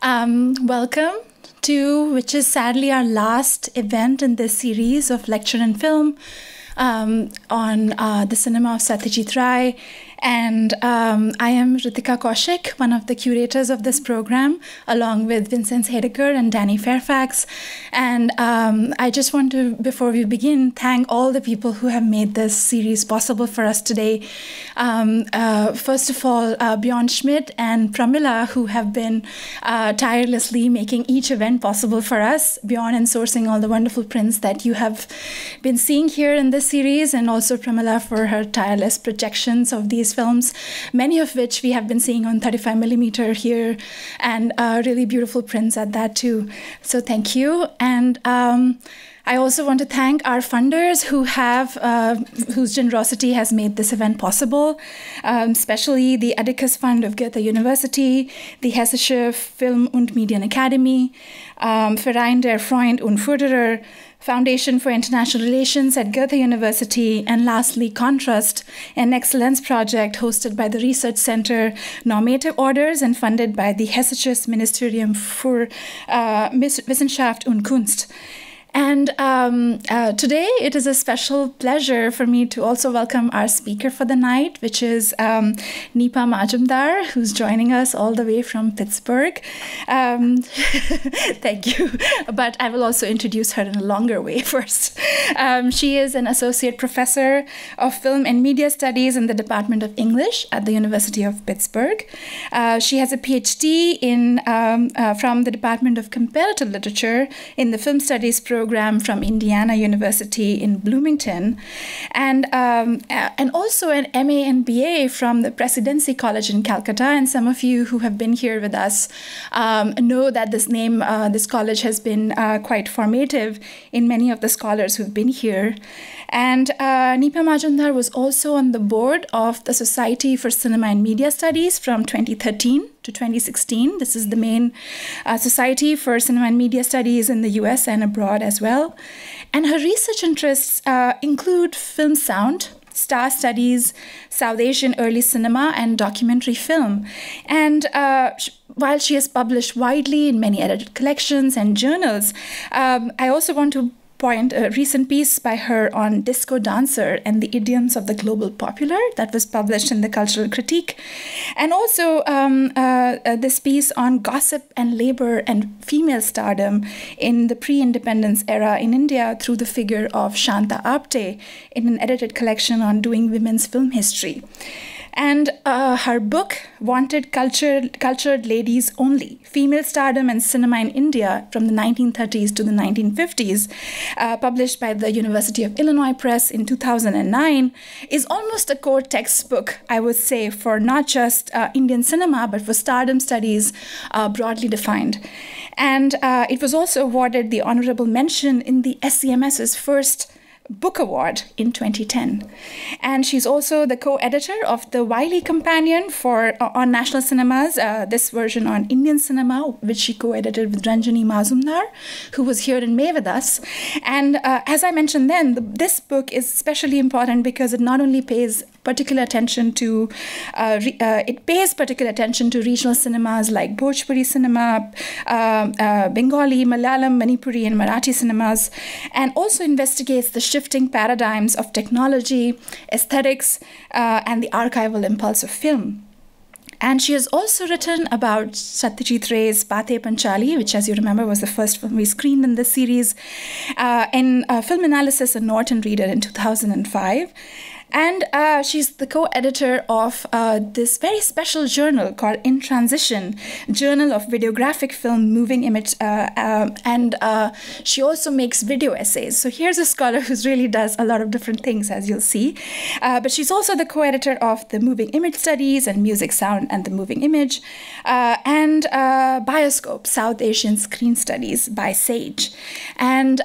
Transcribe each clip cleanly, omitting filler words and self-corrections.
Welcome to, which is sadly our last event in this series of lecture and film on the cinema of Satyajit Ray. And I am Ritika Kaushik, one of the curators of this program, along with Vincent Hedeker and Danny Fairfax. And I just want to, before we begin, thank all the people who have made this series possible for us today. First of all, Bjorn Schmidt and Pramila, who have been tirelessly making each event possible for us. Bjorn in sourcing all the wonderful prints that you have been seeing here in this series, and also Pramila for her tireless projections of these films, many of which we have been seeing on 35mm here, and really beautiful prints at that too. So thank you. And I also want to thank our funders who have, whose generosity has made this event possible, especially the Atticus Fund of Goethe University, the Hessische Film- und Medienakademie, Verein der Freund und Förderer, Foundation for International Relations at Goethe University, and lastly, Contrast, an excellence project hosted by the Research Center Normative Orders and funded by the Hessisches Ministerium für Wissenschaft und Kunst. And today it is a special pleasure for me to also welcome our speaker for the night, which is Neepa Majumdar, who's joining us all the way from Pittsburgh. Thank you. But I will also introduce her in a longer way first. She is an associate professor of film and media studies in the Department of English at the University of Pittsburgh. She has a PhD from the Department of Comparative Literature in the Film Studies program from Indiana University in Bloomington, and also an MA and BA from the Presidency College in Calcutta. And some of you who have been here with us know that this college has been quite formative in many of the scholars who've been here. And Neepa Majumdar was also on the board of the Society for Cinema and Media Studies from 2013 to 2016. This is the main society for cinema and media studies in the US and abroad as well. And her research interests include film sound, star studies, South Asian early cinema, and documentary film. And while she has published widely in many edited collections and journals, I also want to point a recent piece by her on Disco Dancer and the Idioms of the Global Popular that was published in the Cultural Critique. And also this piece on gossip and labor and female stardom in the pre-independence era in India through the figure of Shanta Apte in an edited collection on doing women's film history. And her book, Wanted Cultured Ladies Only, Female Stardom and Cinema in India from the 1930s to the 1950s, published by the University of Illinois Press in 2009, is almost a core textbook, I would say, for not just Indian cinema, but for stardom studies broadly defined. And it was also awarded the honorable mention in the SCMS's first book award in 2010. And she's also the co-editor of the Wiley Companion on National Cinemas, this version on Indian cinema, which she co-edited with Ranjani Majumdar, who was here in May with us. And as I mentioned then, this book is especially important because it not only pays particular attention to regional cinemas like Bhojpuri cinema, Bengali, Malayalam, Manipuri, and Marathi cinemas, and also investigates the shifting paradigms of technology, aesthetics, and the archival impulse of film. And she has also written about Satyajit Ray's Batein Panchali, which, as you remember, was the first film we screened in this series, in Film Analysis and Norton Reader in 2005. And she's the co-editor of this very special journal called In Transition, Journal of Videographic Film Moving Image, and she also makes video essays. So here's a scholar who really does a lot of different things, as you'll see. But she's also the co-editor of the Moving Image Studies and Music, Sound, and the Moving Image, and Bioscope, South Asian Screen Studies by SAGE. And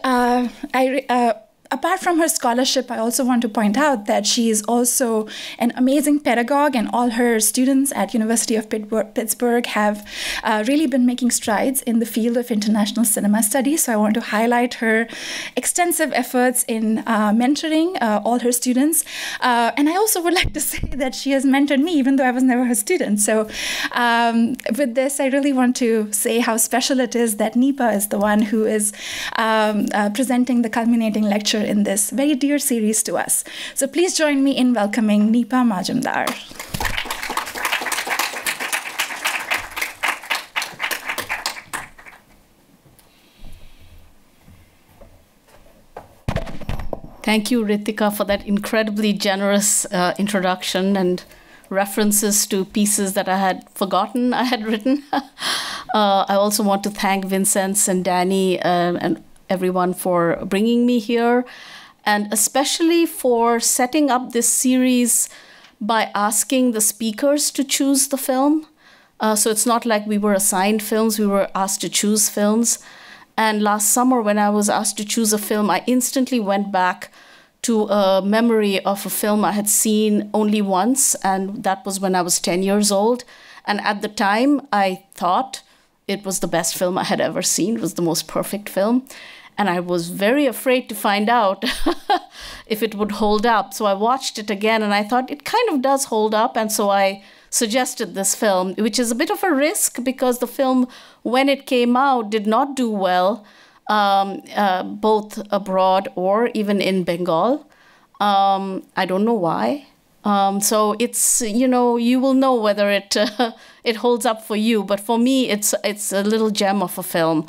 apart from her scholarship, I also want to point out that she is also an amazing pedagogue, and all her students at University of Pittsburgh have really been making strides in the field of international cinema studies. So I want to highlight her extensive efforts in mentoring all her students. And I also would like to say that she has mentored me, even though I was never her student. So with this, I really want to say how special it is that Neepa is the one who is presenting the culminating lecture in this very dear series to us. So please join me in welcoming Neepa Majumdar. Thank you, Ritika, for that incredibly generous introduction and references to pieces that I had forgotten I had written. I also want to thank Vincenz and Danny and everyone for bringing me here, and especially for setting up this series by asking the speakers to choose the film. So it's not like we were assigned films, we were asked to choose films. And last summer, when I was asked to choose a film, I instantly went back to a memory of a film I had seen only once, and that was when I was 10 years old. And at the time, I thought it was the best film I had ever seen. It was the most perfect film. And I was very afraid to find out if it would hold up. So I watched it again, and I thought it kind of does hold up. And so I suggested this film, which is a bit of a risk because the film, when it came out, did not do well, both abroad or even in Bengal. I don't know why. So it's, you know, you will know whether it it holds up for you. But for me, it's a little gem of a film.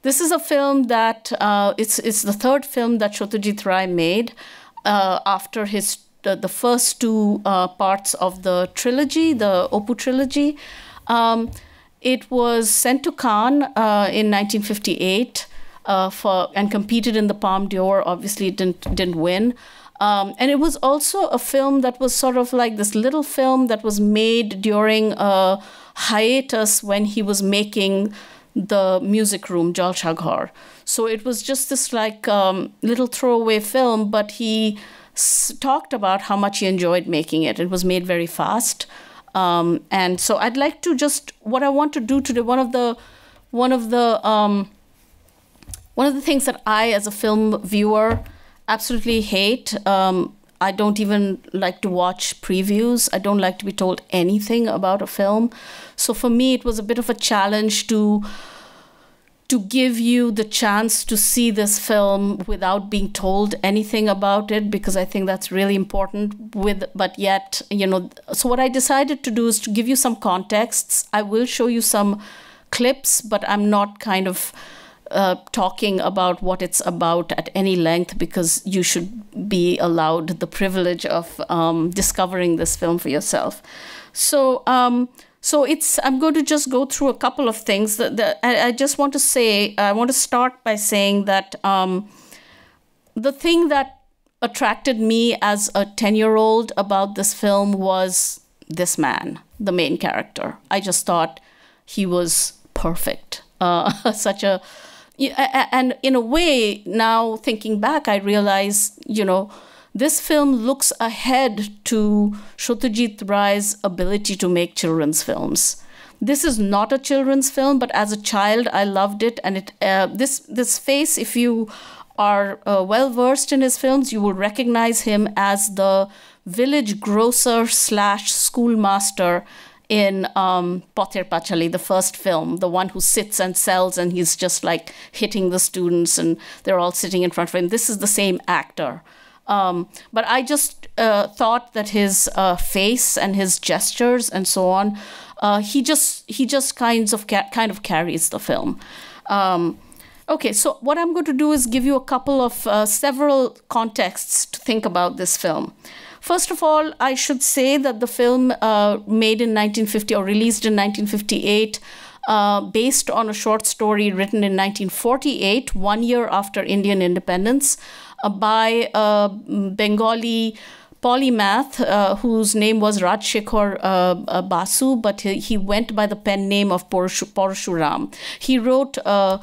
This is a film that it's the third film that Satyajit Ray made after the first two parts of the trilogy, the Opu trilogy. It was sent to Cannes in 1958 and competed in the Palme d'Or. Obviously, it didn't win. And it was also a film that was sort of like this little film that was made during a hiatus when he was making the music room, Jalshaghar. So it was just this like little throwaway film, but he talked about how much he enjoyed making it. It was made very fast. And so I'd like to what I want to do today, one of the things that I, as a film viewer, absolutely hate. I don't even like to watch previews. I don't like to be told anything about a film. So for me, it was a bit of a challenge to give you the chance to see this film without being told anything about it, because I think that's really important. But yet, you know, so what I decided to do is to give you some contexts. I will show you some clips, but I'm not kind of talking about what it's about at any length, because you should be allowed the privilege of discovering this film for yourself. So I'm going to just go through a couple of things. I just want to say, I want to start by saying that the thing that attracted me as a 10-year-old about this film was this man, the main character. I just thought he was perfect. And in a way, now thinking back, I realize, you know, this film looks ahead to Satyajit Ray's ability to make children's films. This is not a children's film, but as a child, I loved it. And this face, if you are well versed in his films, you will recognize him as the village grocer / schoolmaster in Pother Pachali, the first film, the one who sits and sells, and he's just like hitting the students and they're all sitting in front of him. This is the same actor. But I just thought that his face and his gestures and so on, he just kind of carries the film. Okay, so what I'm going to do is give you a couple of several contexts to think about this film. First of all, I should say that the film made in 1950 or released in 1958, based on a short story written in 1948, 1 year after Indian independence, by a Bengali polymath whose name was Rajshekhar Basu, but he went by the pen name of Parashuram. He wrote a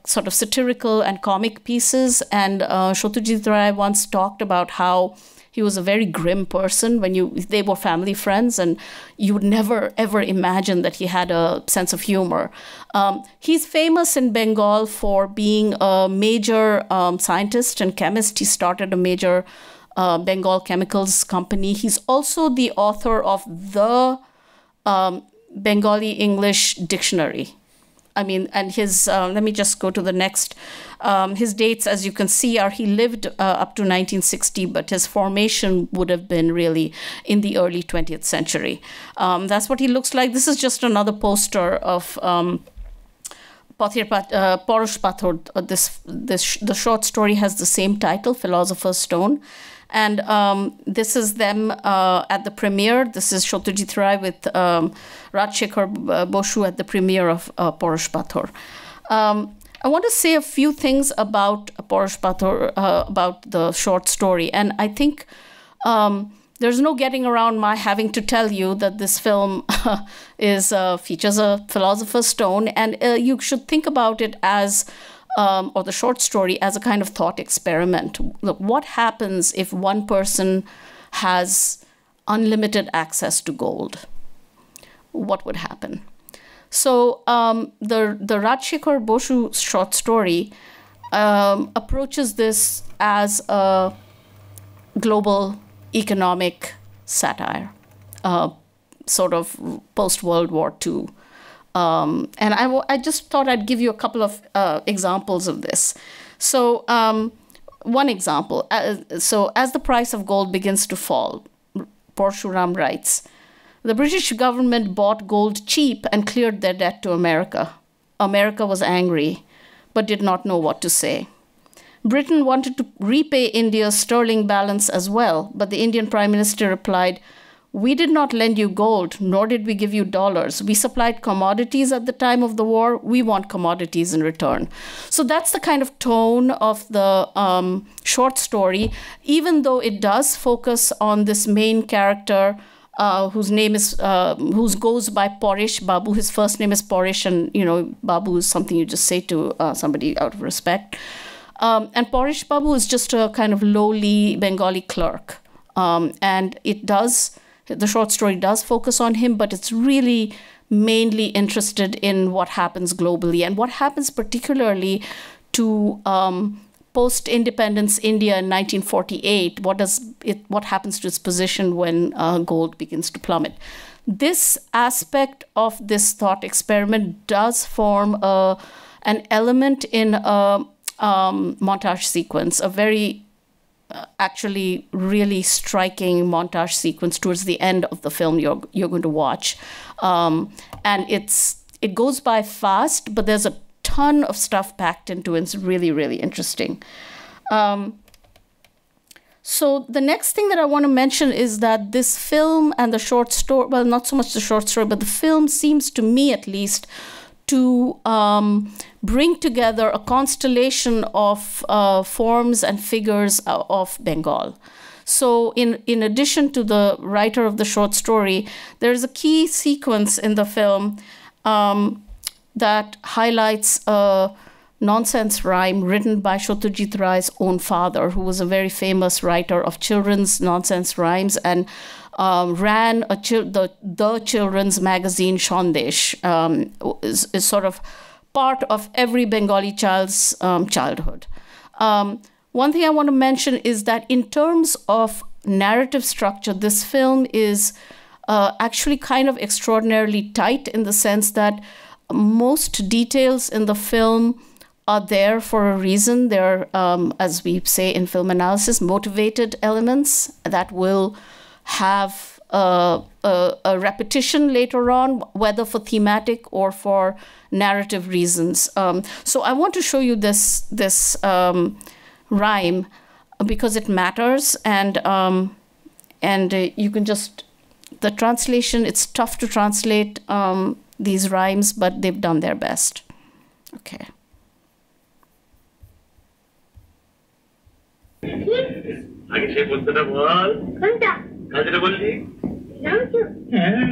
sort of satirical and comic pieces. And Satyajit Ray once talked about how he was a very grim person they were family friends, and you would never, ever imagine that he had a sense of humor. He's famous in Bengal for being a major scientist and chemist. He started a major Bengal chemicals company. He's also the author of the Bengali English dictionary. I mean, and his, let me just go to the next. His dates, as you can see, he lived up to 1960, but his formation would have been really in the early 20th century. That's what he looks like. This is just another poster of PARASH PATHAR. The short story has the same title, Philosopher's Stone. And this is them at the premiere. This is Satyajit Ray with Rajshekhar Bosu at the premiere of PARASH PATHAR. I want to say a few things about PARASH PATHAR, about the short story. And I think there's no getting around my having to tell you that this film features a philosopher's stone. And you should think about it as or the short story as a kind of thought experiment. Look, what happens if one person has unlimited access to gold? What would happen? So the Rajshekhar Bosu short story approaches this as a global economic satire, sort of post-World War II. And I just thought I'd give you a couple of examples of this. So one example, so as the price of gold begins to fall, Parshuram writes, the British government bought gold cheap and cleared their debt to America. America was angry, but did not know what to say. Britain wanted to repay India's sterling balance as well, but the Indian Prime Minister replied, we did not lend you gold, nor did we give you dollars. We supplied commodities at the time of the war. We want commodities in return. So that's the kind of tone of the short story, even though it does focus on this main character whose name is, who goes by Parish, Babu. His first name is Parish, and, you know, Babu is something you just say to somebody out of respect. And Parish Babu is just a kind of lowly Bengali clerk. And it does... The short story does focus on him, but it's really mainly interested in what happens globally and what happens particularly to post-independence India in 1948. What happens to its position when gold begins to plummet? This aspect of this thought experiment does form an element in a montage sequence, a very actually really striking montage sequence towards the end of the film you're going to watch. And it goes by fast, but there's a ton of stuff packed into it. It's really, really interesting. So the next thing that I want to mention is that this film and the short story, well, not so much the short story, but the film seems to me at least to bring together a constellation of forms and figures of Bengal. So in addition to the writer of the short story, there's a key sequence in the film that highlights a nonsense rhyme written by Satyajit Ray's own father, who was a very famous writer of children's nonsense rhymes and ran the children's magazine Sandesh, is sort of part of every Bengali child's childhood. One thing I want to mention is that in terms of narrative structure, this film is actually kind of extraordinarily tight in the sense that most details in the film are there for a reason. They're, as we say in film analysis, motivated elements that will have a repetition later on, whether for thematic or for narrative reasons. So I want to show you this rhyme because it matters, and you can just, the translation, it's tough to translate these rhymes, but they've done their best. Okay. আগে সেই বলতেটা বল কোনটা কাজটা বললি রামচু হ্যাঁ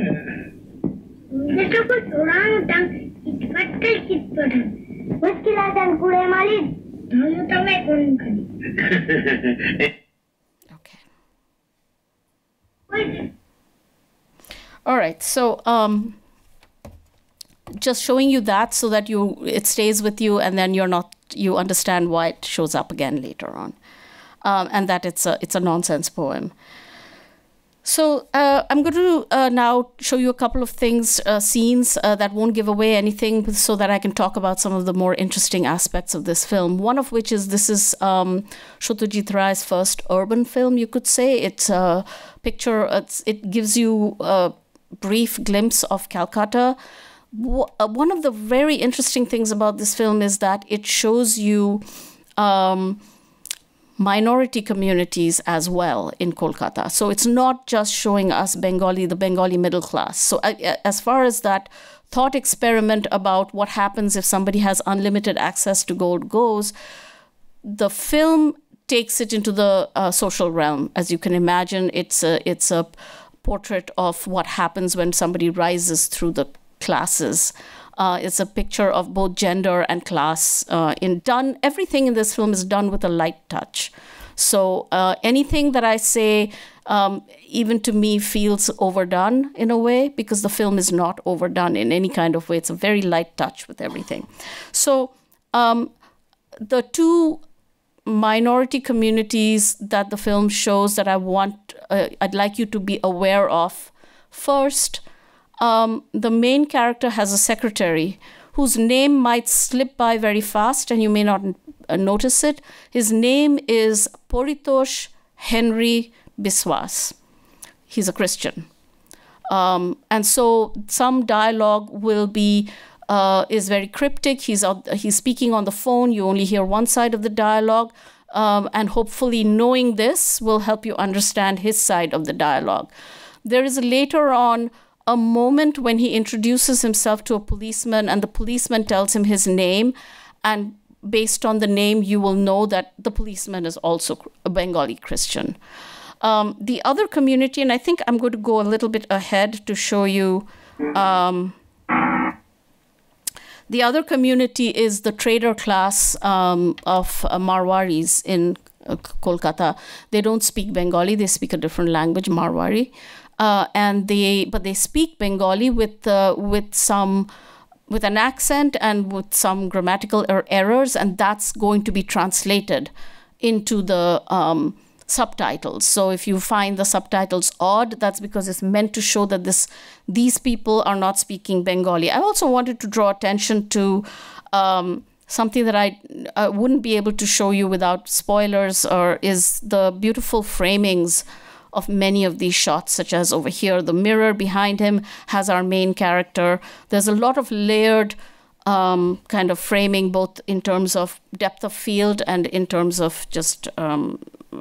এটা কো তোরা tongue কিটপাটকাই কিটপাট Okay. All right, so just showing you that so that it stays with you, and then you understand why it shows up again later on, and that it's a nonsense poem. So I'm going to now show you a couple of things, scenes that won't give away anything, so that I can talk about some of the more interesting aspects of this film. One of which is this is Satyajit Ray's first urban film, you could say. It's a picture. It gives you a brief glimpse of Calcutta. One of the very interesting things about this film is that it shows you minority communities as well in Kolkata. So it's not just showing us the Bengali middle class. So as far as that thought experiment about what happens if somebody has unlimited access to gold goes, the film takes it into the social realm. As you can imagine, it's a portrait of what happens when somebody rises through the classes. It's a picture of both gender and class. Everything in this film is done with a light touch. So anything that I say, even to me, feels overdone in a way, because the film is not overdone in any kind of way. It's a very light touch with everything. So the two minority communities that the film shows that I'd like you to be aware of. First, the main character has a secretary whose name might slip by very fast and you may not notice it. His name is Paritosh Henry Biswas. He's a Christian. And so some dialogue is very cryptic. He's speaking on the phone. You only hear one side of the dialogue. And hopefully knowing this will help you understand his side of the dialogue. There is later on a moment when he introduces himself to a policeman, and the policeman tells him his name, and based on the name you will know that the policeman is also a Bengali Christian. The other community, and I think I'm going to go a little bit ahead to show you, the other community is the trader class of Marwaris in Kolkata. They don't speak Bengali, they speak a different language, Marwari. But they speak Bengali with an accent and with some grammatical errors, and that's going to be translated into the subtitles. So if you find the subtitles odd, that's because it's meant to show that these people are not speaking Bengali. I also wanted to draw attention to something that I wouldn't be able to show you without spoilers, is the beautiful framings of many of these shots, such as over here, the mirror behind him has our main character. There's a lot of layered kind of framing, both in terms of depth of field and in terms of just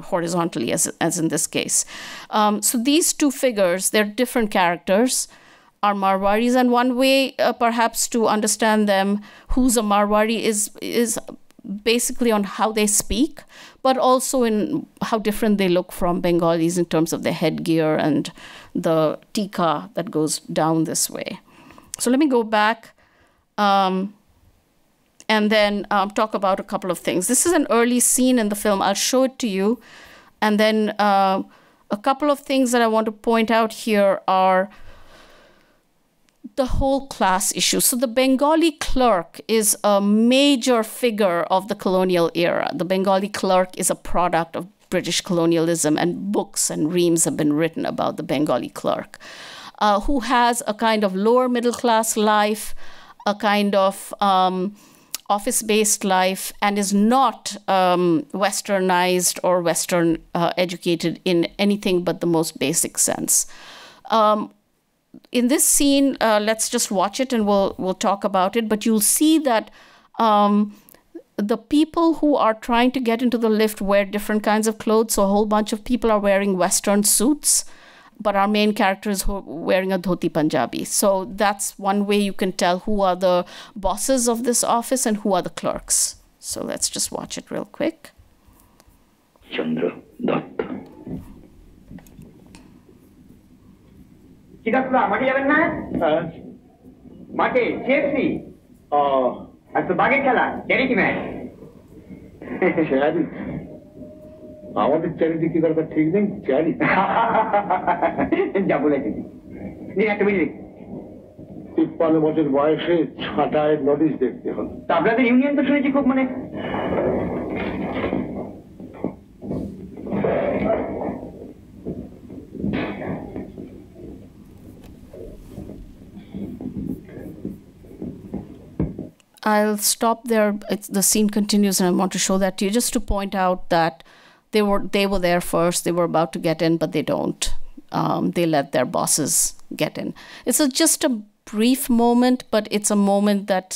horizontally, as in this case. So these two figures, they're different characters, are Marwaris, and one way perhaps to understand them, who's a Marwari, is basically on how they speak, but also in how different they look from Bengalis in terms of their headgear and the tika that goes down this way. So let me go back and then talk about a couple of things. This is an early scene in the film. I'll show it to you. And then a couple of things that I want to point out here are the whole class issue. So the Bengali clerk is a major figure of the colonial era. The Bengali clerk is a product of British colonialism, and books and reams have been written about the Bengali clerk, who has a kind of lower middle class life, a kind of office-based life, and is not westernized or Western educated in anything but the most basic sense. In this scene, let's just watch it and we'll talk about it. But you'll see that the people who are trying to get into the lift wear different kinds of clothes. So a whole bunch of people are wearing Western suits, but our main character is wearing a dhoti Punjabi. So that's one way you can tell who are the bosses of this office and who are the clerks. So let's just watch it real quick. Chandra Datta. আর তো বাঘের খেলা charity match আমাদের charity কি দরকার ঠিক নেই charity যা বলেছি একটা মিনিট 53 বছর বয়সে ছাটায় নোটিশ দেখতে হল তা আপনাদের ইউনিয়ন তো শুনেছি খুব মানে I'll stop there. The scene continues, and I want to show that to you, just to point out that they were there first. They were about to get in, but they don't. They let their bosses get in. It's just a brief moment, but it's a moment that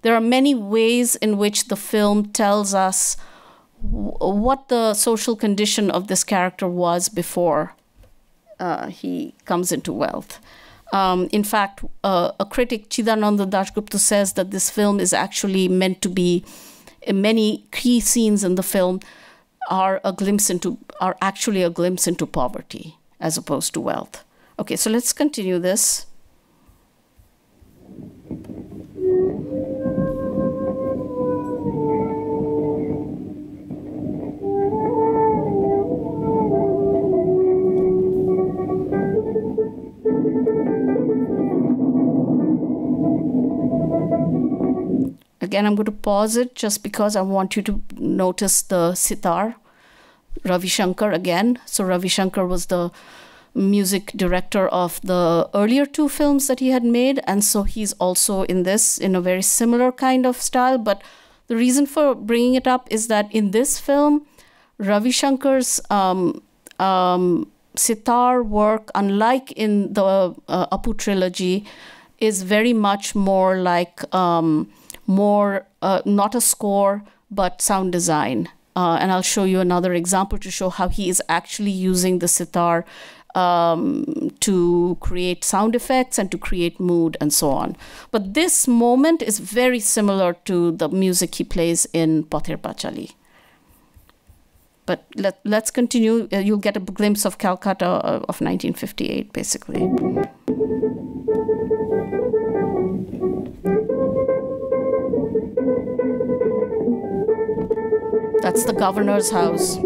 there are many ways in which the film tells us what the social condition of this character was before he comes into wealth. In fact, a critic, Chidananda Dasgupta, says that this film is actually meant to be, many key scenes in the film are actually a glimpse into poverty as opposed to wealth. Okay, so let's continue this. Again, I'm going to pause it just because I want you to notice the sitar. Ravi Shankar again. So Ravi Shankar was the music director of the earlier two films that he had made. And so he's also in this in a very similar kind of style. But the reason for bringing it up is that in this film, Ravi Shankar's sitar work, unlike in the Apu trilogy, is very much more like not a score, but sound design. And I'll show you another example to show how he is actually using the sitar to create sound effects and to create mood and so on. But this moment is very similar to the music he plays in Pather Pachali. But let's continue. You'll get a glimpse of Calcutta of 1958, basically. That's the governor's house,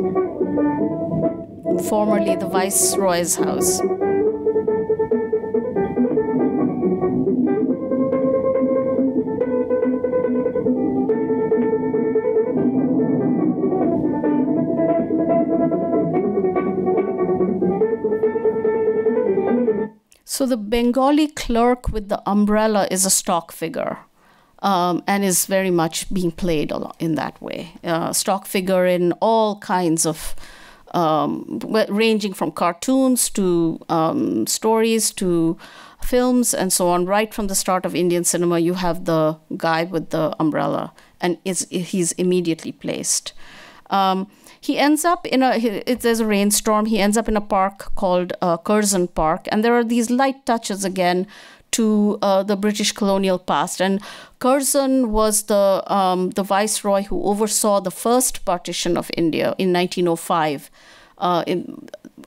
formerly the viceroy's house. So the Bengali clerk with the umbrella is a stock figure. And is very much being played in that way. Stock figure in all kinds of, ranging from cartoons to stories to films and so on. Right from the start of Indian cinema, you have the guy with the umbrella, and he's immediately placed. He ends up there's a rainstorm, he ends up in a park called Curzon Park, and there are these light touches again to the British colonial past. And Curzon was the viceroy who oversaw the first partition of India in 1905,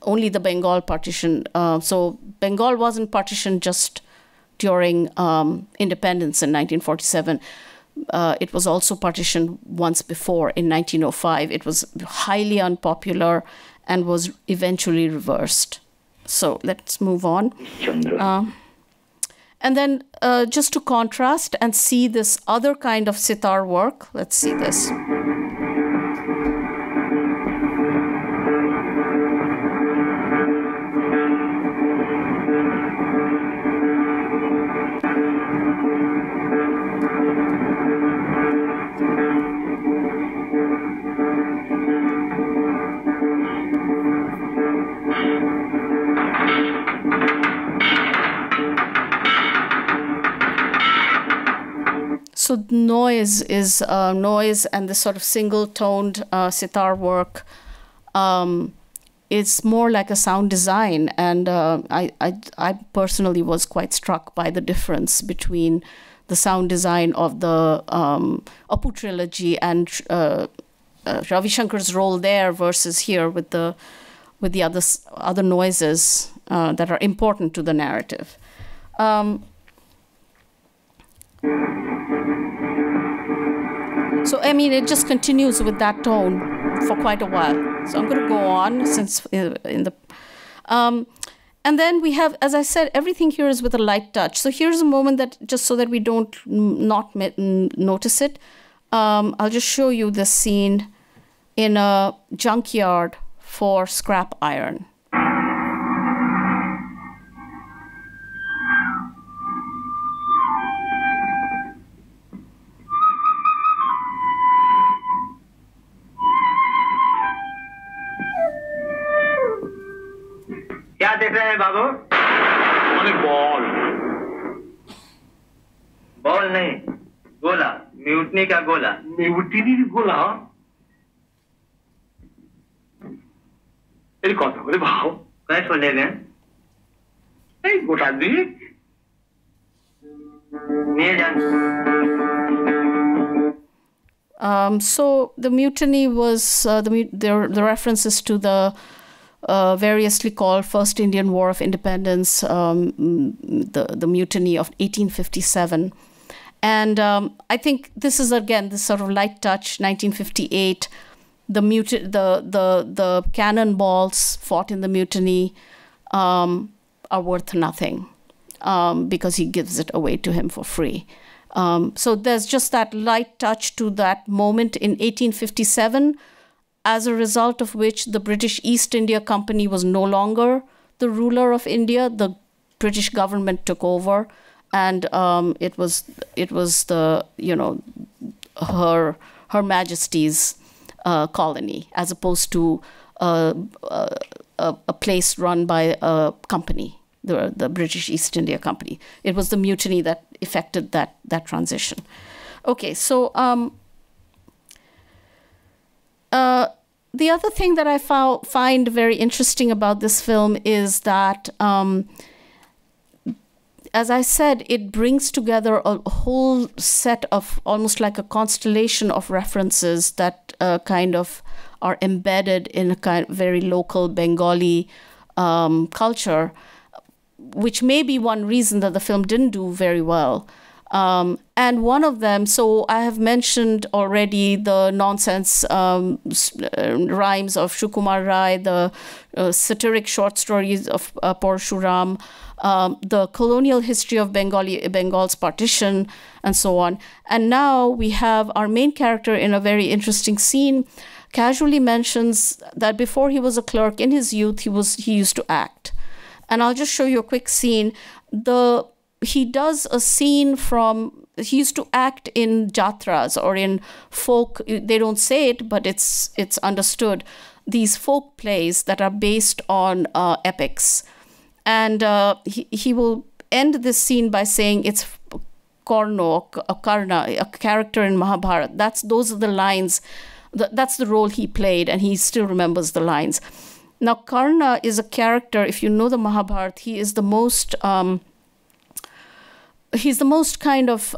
only the Bengal partition. So Bengal wasn't partitioned just during independence in 1947. It was also partitioned once before in 1905. It was highly unpopular and was eventually reversed. So let's move on. And then just to contrast and see this other kind of sitar work, let's see this. So noise is noise, and this sort of single-toned sitar work is more like a sound design. And I personally was quite struck by the difference between the sound design of the Apu trilogy and Ravi Shankar's role there versus here with the other noises that are important to the narrative. mean, it just continues with that tone for quite a while. So I'm going to go on since in the... and then we have, as I said, everything here is with a light touch. So here's a moment that, just so that we don't not notice it, I'll just show you this scene in a junkyard for scrap iron. क्या देख रहे हैं बाबू? अरे ball. Ball नहीं, गोला, mutiny का गोला। Mutiny का गोला? ये कौन सा बोले भाव? कैसे ले गए? नहीं गोटा दी। नहीं जान। So the mutiny was the references to the variously called First Indian War of Independence, the mutiny of 1857. And I think this is, again, this sort of light touch, 1958, the cannonballs fought in the mutiny are worth nothing because he gives it away to him for free. So there's just that light touch to that moment in 1857, as a result of which the British East India Company was no longer the ruler of India. The British government took over, and it was the, you know, Her Majesty's colony, as opposed to a place run by a company, the British East India Company. It was the mutiny that effected that transition. Okay, so the other thing that I find very interesting about this film is that, as I said, it brings together a whole set of, almost like a constellation of references that kind of are embedded in a kind of very local Bengali culture, which may be one reason that the film didn't do very well. And one of them, so I have mentioned already the nonsense rhymes of Shukumar Rai, the satiric short stories of Parshuram, the colonial history of Bengal's partition, and so on. And now we have our main character in a very interesting scene casually mentions that before he was a clerk in his youth, he used to act. And I'll just show you a quick scene. He does a scene he used to act in jatras or in folk, they don't say it, but it's understood, these folk plays that are based on epics. And he will end this scene by saying it's Karna, a character in Mahabharata. Those are the lines, that's the role he played, and he still remembers the lines. Now, Karna is a character, if you know the Mahabharata, he is the most... he's the most kind of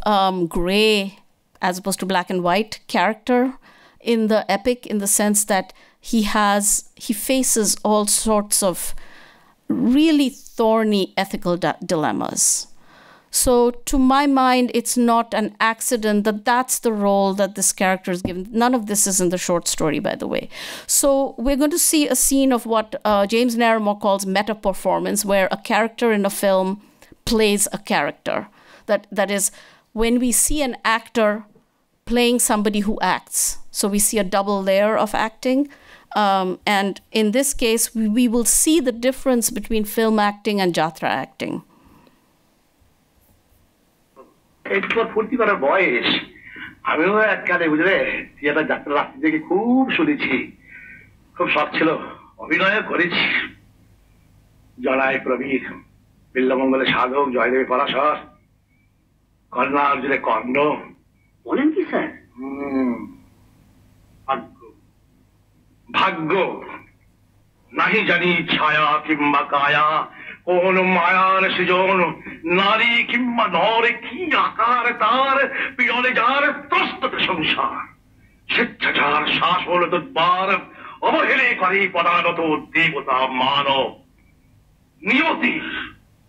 gray, as opposed to black and white character in the epic, in the sense that he faces all sorts of really thorny ethical dilemmas. So to my mind, it's not an accident that that's the role that this character is given. None of this is in the short story, by the way. So we're going to see a scene of what James Naramore calls meta-performance, where a character in a film plays a character. That is, when we see an actor playing somebody who acts. So we see a double layer of acting. And in this case, we will see the difference between film acting and jatra acting. It's for 40 boys. I mean, I can't believe it. The other jatra last day, खूब सुनी थी, खूब शौक चलो. अभिनय करी थी. जलाय प्रवीण, बिल्लमंगल साधक, जयदेव पराशर, कर्णा अर्जुन कर्ण. बोलें की सर? भाग्य नहीं जानी छाया किंबा काया कौन मायार सृजन नारी किंबा नौरे की आकार तार पियोले जार त्रस्त संसार शिक्षाचार शासन दुर्बार अवहेले करी पदानत देवता मानव नियति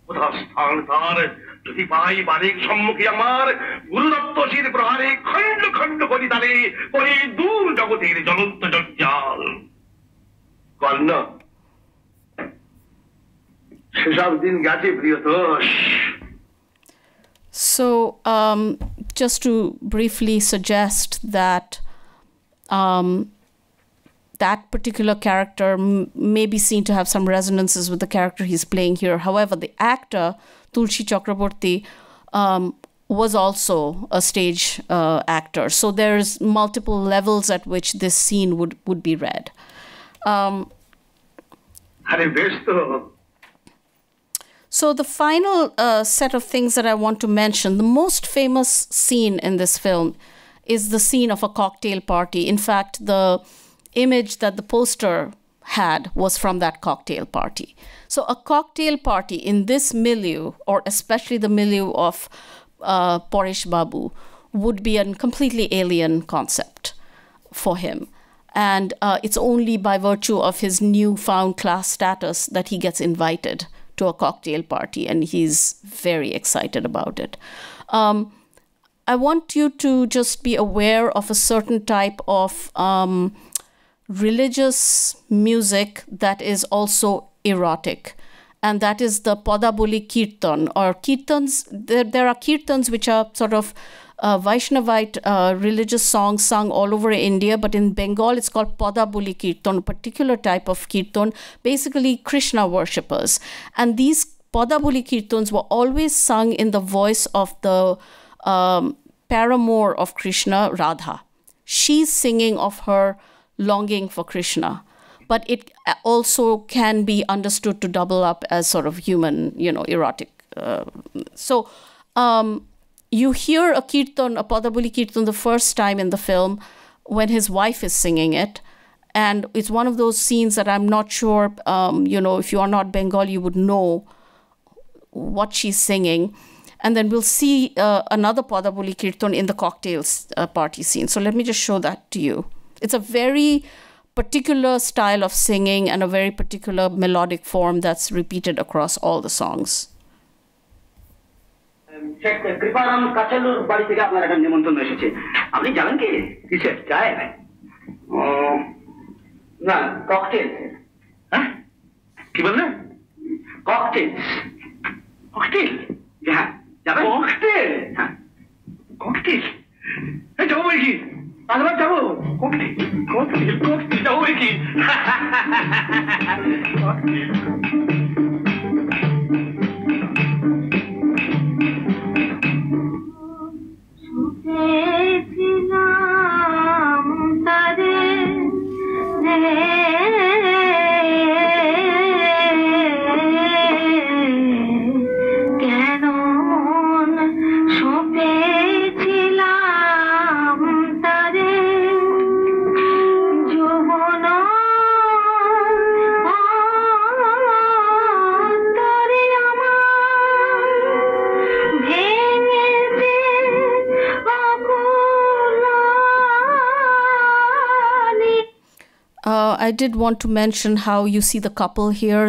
उदा स्थान तार যদি পাই বালিক সম্মুখে আমার গুরুদত্তশীর প্রহারে খণ্ড খণ্ড করি তালে করি দূর জগতের জ্বলন্ত জঞ্জাল। কর্ণ, সেসব দিন গেছে Priyatosh. So just to briefly suggest that that particular character may be seen to have some resonances with the character he's playing here. However, the actor, Tulsi Chakraborty, was also a stage actor. So there's multiple levels at which this scene would be read. So the final set of things that I want to mention, the most famous scene in this film is the scene of a cocktail party. In fact, the image that the poster had was from that cocktail party. So a cocktail party in this milieu, or especially the milieu of Paresh Babu, would be a completely alien concept for him. And it's only by virtue of his newfound class status that he gets invited to a cocktail party, and he's very excited about it. I want you to just be aware of a certain type of religious music that is also erotic, and that is the Padaboli Kirtan, or Kirtans. There are Kirtans which are sort of Vaishnavite religious songs sung all over India, but in Bengal it's called Padaboli Kirtan, a particular type of Kirtan, basically Krishna worshippers. And these Padaboli Kirtans were always sung in the voice of the paramour of Krishna, Radha. She's singing of her longing for Krishna, but it also can be understood to double up as sort of human, erotic. You hear a kirtan, a Padaboli Kirtan, the first time in the film when his wife is singing it. And it's one of those scenes that I'm not sure, if you are not Bengali, you would know what she's singing. And then we'll see another Padaboli Kirtan in the cocktails party scene. So let me just show that to you. It's a very particular style of singing and a very particular melodic form that's repeated across all the songs. কৃপারাম কাচালুর বাড়ি থেকে আপনার একটা নিমন্ত্রণ এসেছে। আপনি জানেন কি কিসের চায়? না, ককটেল। হ্যাঁ, কি বললেন? ককটেল। ককটেল? হ্যাঁ, যাবেন? ককটেল? হ্যাঁ, ককটেল। যাবো কি? আবার যাবো? ককটেল, ককটেল, ককটেল, যাবো কি? Cocktail. I did want to mention how you see the couple here.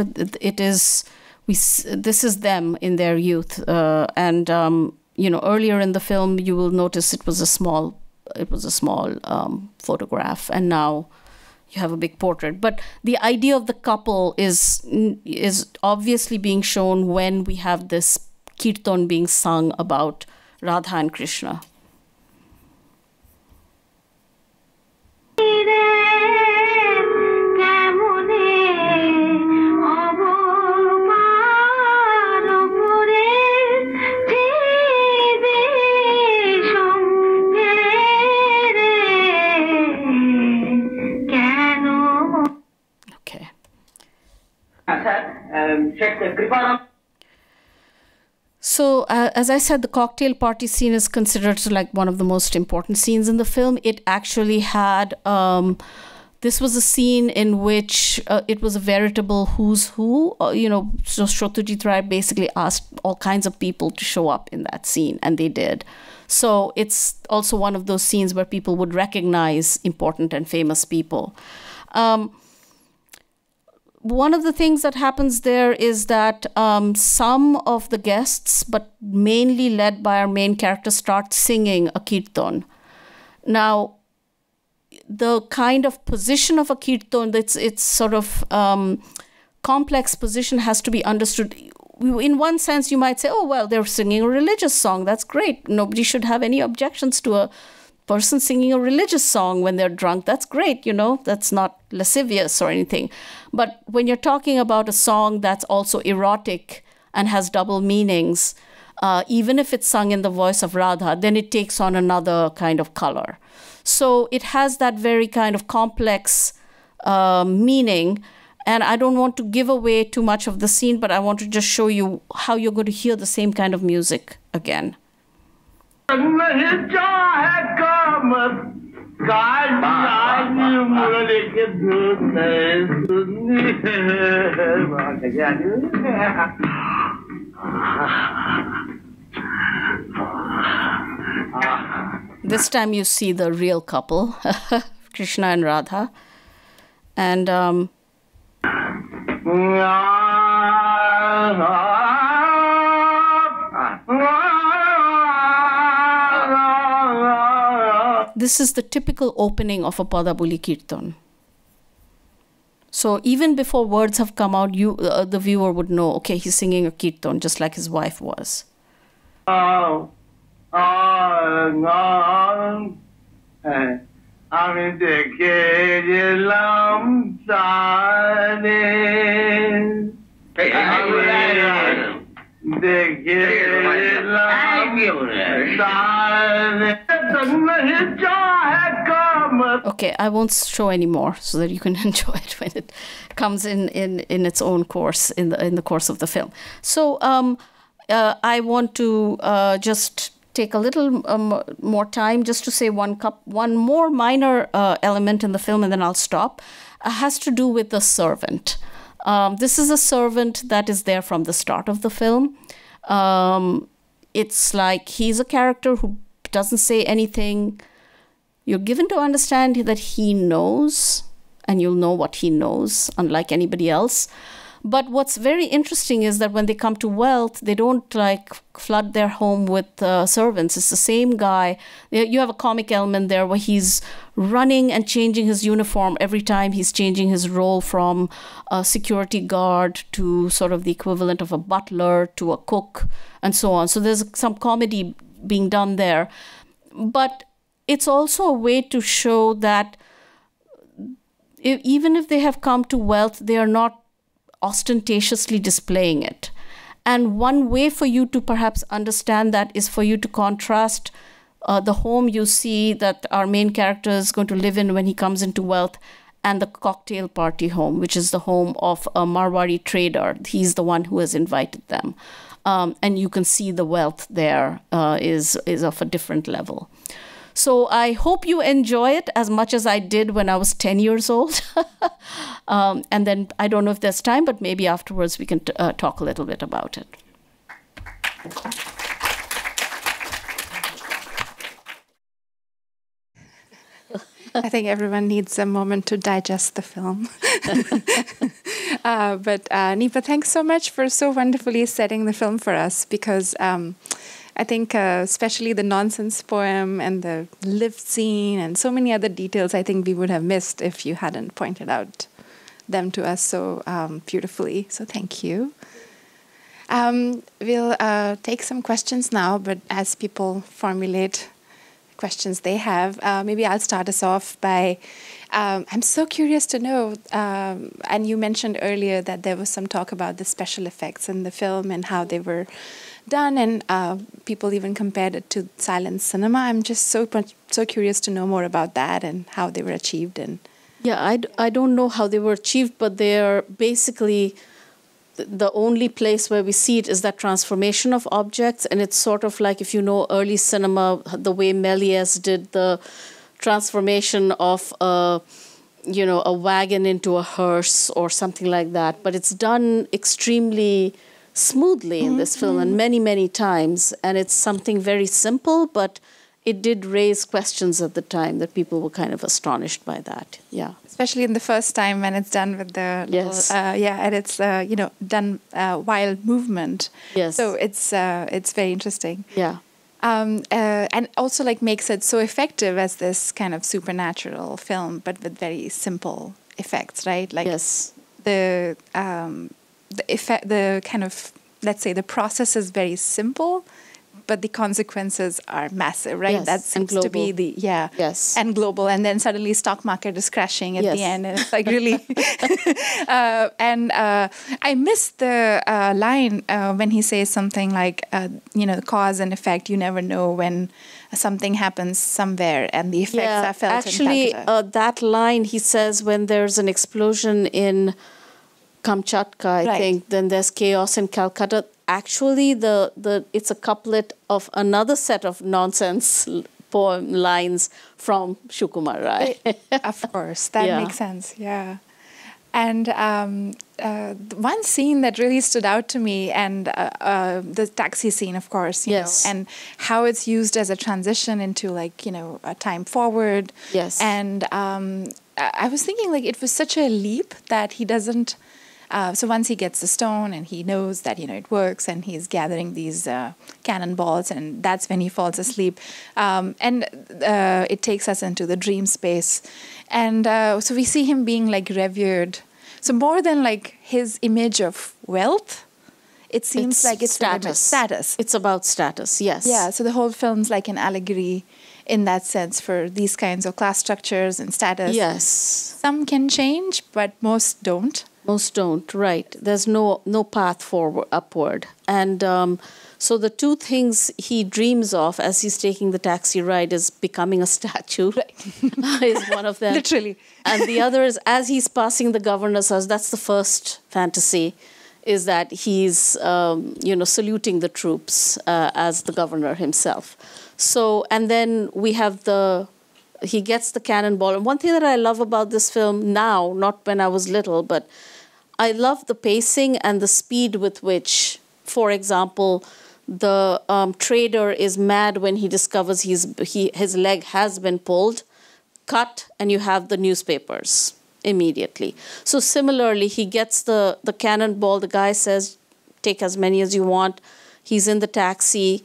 This is them in their youth, and earlier in the film you will notice it was a small photograph, and now you have a big portrait. But the idea of the couple is obviously being shown when we have this kirtan being sung about Radha and Krishna. So, as I said, the cocktail party scene is considered like one of the most important scenes in the film. It actually had, this was a scene in which it was a veritable who's who. So Satyajit Ray basically asked all kinds of people to show up in that scene, and they did. So it's also one of those scenes where people would recognize important and famous people. one of the things that happens there is that some of the guests, but mainly led by our main character, start singing a kirtan. Now, the kind of position of a kirtan, it's sort of complex position, has to be understood. In one sense, you might say, oh, well, they're singing a religious song. That's great. Nobody should have any objections to a person singing a religious song when they're drunk. That's great, you know, that's not lascivious or anything. But when you're talking about a song that's also erotic and has double meanings, even if it's sung in the voice of Radha, then it takes on another kind of color. So it has that very kind of complex meaning. And I don't want to give away too much of the scene, but I want to just show you how you're going to hear the same kind of music again. This time you see the real couple, Krishna and Radha. And this is the typical opening of a Padabuli Kirtan. So even before words have come out, the viewer would know, okay, he's singing a Kirtan, just like his wife was. Okay, I won't show any more so that you can enjoy it when it comes in its own course, in the course of the film. So I want to just take a little more time just to say one more minor element in the film, and then I'll stop. Has to do with the servant. This is a servant that is there from the start of the film. It's like he's a character who doesn't say anything. You're given to understand that he knows, and you'll know what he knows, unlike anybody else. But what's very interesting is that when they come to wealth, they don't like flood their home with servants. It's the same guy. You have a comic element there where he's running and changing his uniform every time. He's changing his role from a security guard to sort of the equivalent of a butler to a cook and so on. So there's some comedy being done there. But it's also a way to show that even if they have come to wealth, they are not ostentatiously displaying it. And one way for you to perhaps understand that is for you to contrast the home you see that our main character is going to live in when he comes into wealth and the cocktail party home, which is the home of a Marwari trader. He's the one who has invited them. And you can see the wealth there is of a different level. So I hope you enjoy it as much as I did when I was 10 years old. And then I don't know if there's time, but maybe afterwards we can talk a little bit about it. I think everyone needs a moment to digest the film. But Neepa, thanks so much for so wonderfully setting the film for us, because I think especially the nonsense poem and the lived scene and so many other details I think we would have missed if you hadn't pointed out them to us so beautifully. So thank you. We'll take some questions now, but as people formulate questions they have, maybe I'll start us off by, I'm so curious to know, and you mentioned earlier that there was some talk about the special effects in the film and how they were done, and people even compared it to silent cinema. I'm just so curious to know more about that and how they were achieved. And yeah, I don't know how they were achieved, but they're basically the only place where we see it is that transformation of objects. And it's sort of like, if you know early cinema, the way Méliès did the transformation of a wagon into a hearse or something like that. But it's done extremely smoothly in this film, and many, many times. And it's something very simple, but it did raise questions at the time that people were kind of astonished by that. Yeah. especially in the first time when it's done with the Yes. and it's done while movement. Yes. So it's very interesting. Yeah. And also like makes it so effective as this kind of supernatural film, but with very simple effects, right? Like Yes. the effect, the kind of, let's say the process is very simple, but the consequences are massive, right? Yes, That seems to be the Yes. and global, and then suddenly stock market is crashing at Yes. the end, and it's like really. I missed the line when he says something like, cause and effect. You never know when something happens somewhere, and the effects are felt. Actually, in Calcutta. that line he says when there's an explosion in Kamchatka, I think, then there's chaos in Calcutta. Actually, it's a couplet of another set of nonsense poem lines from Shukumar Rai. Of course, that Yeah. makes sense. Yeah. And one scene that really stood out to me, and the taxi scene, of course, you Yes. know, and how it's used as a transition into a time forward. Yes. And I was thinking it was such a leap that he doesn't. So once he gets the stone and he knows that it works, and he's gathering these cannonballs, and that's when he falls asleep. And it takes us into the dream space, and so we see him being revered. So more than his image of wealth, it seems like it's status. It's about status. Yes. Yeah. So the whole film's like an allegory in that sense for these kinds of class structures and status. Yes. Some can change, but most don't. Most don't, right. There's no path forward, upward. And so the two things he dreams of as he's taking the taxi ride is becoming a statue, is one of them. Literally. And the other is as he's passing the governor's house, that's the first fantasy, is that he's, saluting the troops as the governor himself. So, and then we have he gets the cannonball. And one thing that I love about this film now, not when I was little, but I love the pacing and the speed with which, for example, the trader is mad when he discovers his leg has been pulled, cut, and you have the newspapers immediately. So similarly, he gets the cannonball. The guy says, take as many as you want. He's in the taxi,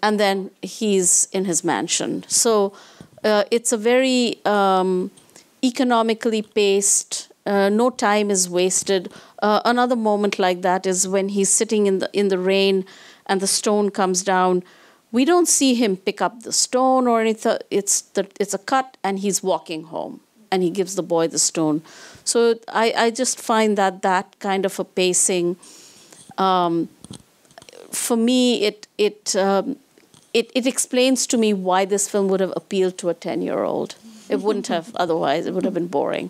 and then he's in his mansion. So it's a very economically paced, no time is wasted. Another moment like that is when he's sitting in the rain and the stone comes down. We don't see him pick up the stone or anything. It's a cut, and he's walking home, and he gives the boy the stone. So I just find that kind of a pacing, for me, it explains to me why this film would have appealed to a 10-year-old. It wouldn't have otherwise. It would have been boring.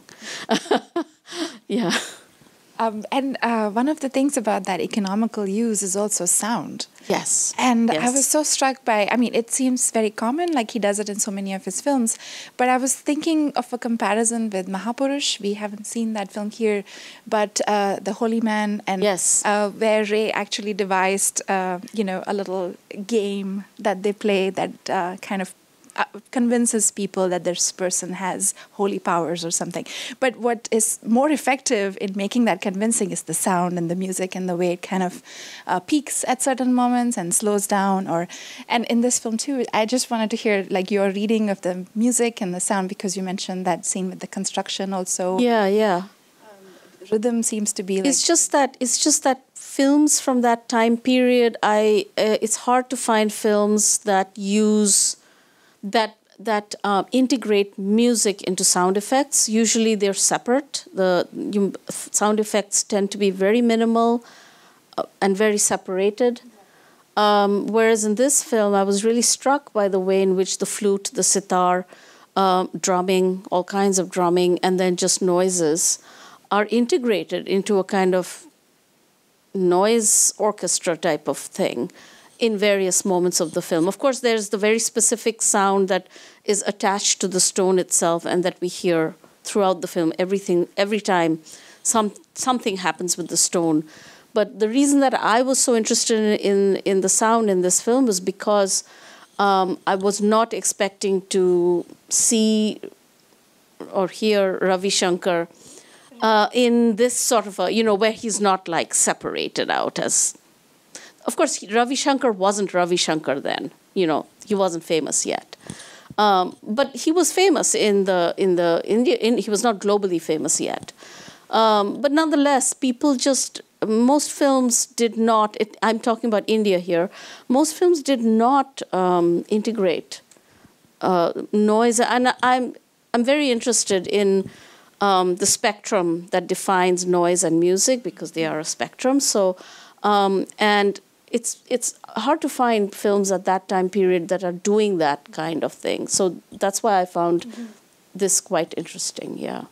Yeah. And one of the things about that economical use is also sound. Yes. And yes. I was so struck by, it seems very common, like he does it in so many of his films, but I was thinking of a comparison with Mahapurush. We haven't seen that film here, but The Holy Man, and yes. Where Ray actually devised, a little game that they play that kind of convinces people that this person has holy powers or something. But what is more effective in making that convincing is the sound and the music and the way it kind of peaks at certain moments and slows down. And in this film too, I just wanted to hear your reading of the music and the sound, because you mentioned that scene with the construction also. Yeah. Rhythm seems to be It's just that films from that time period, it's hard to find films that use that integrate music into sound effects. Usually they're separate. The sound effects tend to be very minimal and very separated. Whereas in this film, I was really struck by the way in which the flute, the sitar, drumming, all kinds of drumming, and then just noises are integrated into a kind of noise orchestra type of thing in various moments of the film. Of course, there's the very specific sound that is attached to the stone itself and that we hear throughout the film. Every time something happens with the stone. But the reason that I was so interested in the sound in this film is because I was not expecting to see or hear Ravi Shankar in this sort of a, where he's not like separated out as, of course, Ravi Shankar wasn't Ravi Shankar then, he wasn't famous yet. But he was famous he was not globally famous yet. But nonetheless, people most films did not, I'm talking about India here, most films did not integrate noise. And I'm very interested in the spectrum that defines noise and music, because they are a spectrum. So, and it's hard to find films at that time period that are doing that kind of thing. So that's why I found this quite interesting, yeah.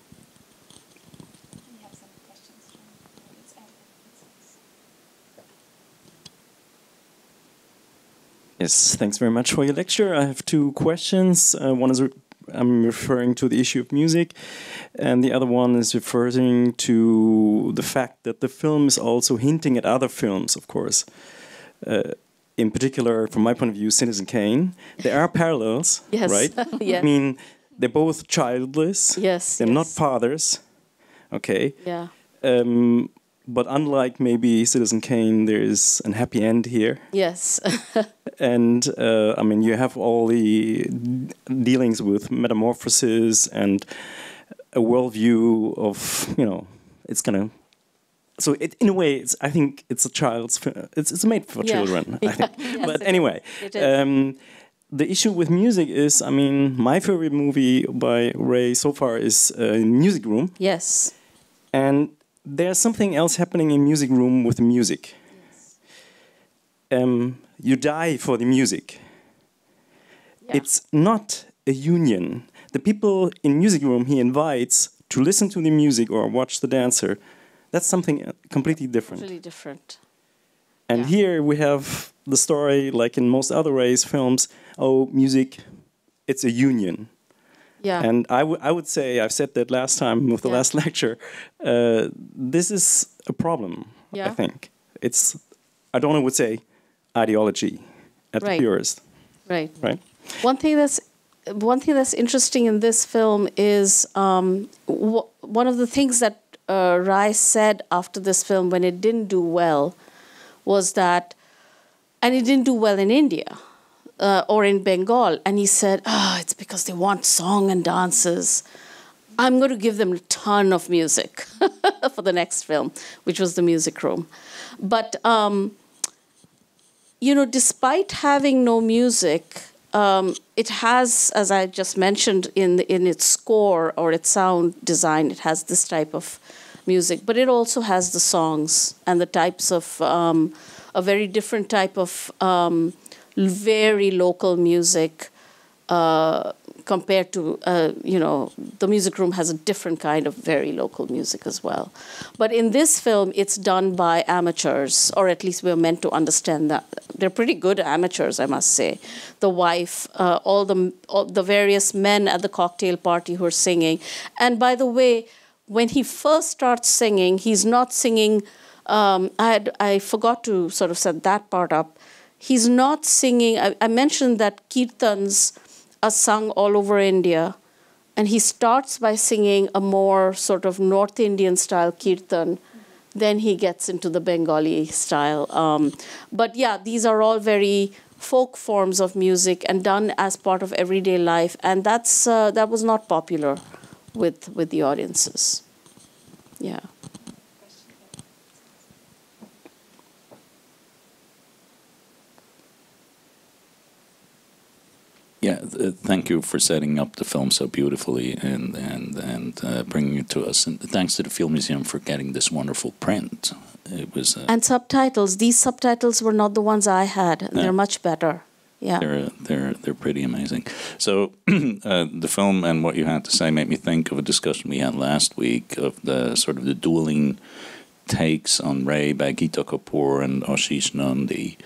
Yes, thanks very much for your lecture. I have two questions. One is I'm referring to the issue of music, and the other one is referring to the fact that the film is also hinting at other films, of course. In particular, from my point of view, Citizen Kane. There are parallels, yes. right? Yeah. I mean, they're both childless. Yes. They're not fathers. Okay. Yeah. But unlike maybe Citizen Kane, there is a happy end here. Yes. And I mean, you have all the dealings with metamorphosis and a worldview of, it's gonna. So in a way, I think it's a child's. It's made for children. I think. Yes, But anyway, the issue with music is, I mean, my favorite movie by Ray so far is Music Room. Yes. And there's something else happening in Music Room with the music. Yes. You die for the music. Yeah. It's not a union. The people in Music Room he invites to listen to the music or watch the dancer, that's something completely different. Really different. And here we have the story, like in most other Ray's films, music, it's a union. Yeah. And I would say, I've said that last time with the last lecture, this is a problem, I think. I don't would say ideology at the purest. Right. Right. One thing that's interesting in this film is one of the things that Rai said after this film when it didn't do well was that, and it didn't do well in India or in Bengal, and he said, it's because they want song and dances. I'm going to give them a ton of music for the next film, which was The Music Room. But, despite having no music, it has, as I just mentioned, in its score or its sound design, it has this type of music, but it also has the songs and the types of a very different type of very local music compared to, the Music Room has a different kind of very local music as well. But in this film, it's done by amateurs, or at least we're meant to understand that. They're pretty good amateurs, I must say. The wife, all the various men at the cocktail party who are singing. And by the way, when he first starts singing, he's not singing, I forgot to sort of set that part up. He's not singing, I mentioned that kirtans are sung all over India, and he starts by singing a more sort of North Indian style kirtan, then he gets into the Bengali style. But yeah, these are all very folk forms of music and done as part of everyday life, and that was not popular with the audiences. Yeah. Yeah, thank you for setting up the film so beautifully and bringing it to us. And thanks to the Film Museum for getting this wonderful print. It was and subtitles. These subtitles were not the ones I had. And they're much better. Yeah, they're pretty amazing. So the film and what you had to say made me think of a discussion we had last week of the sort of the dueling takes on Ray by Geeta Kapoor and Ashish Nandi,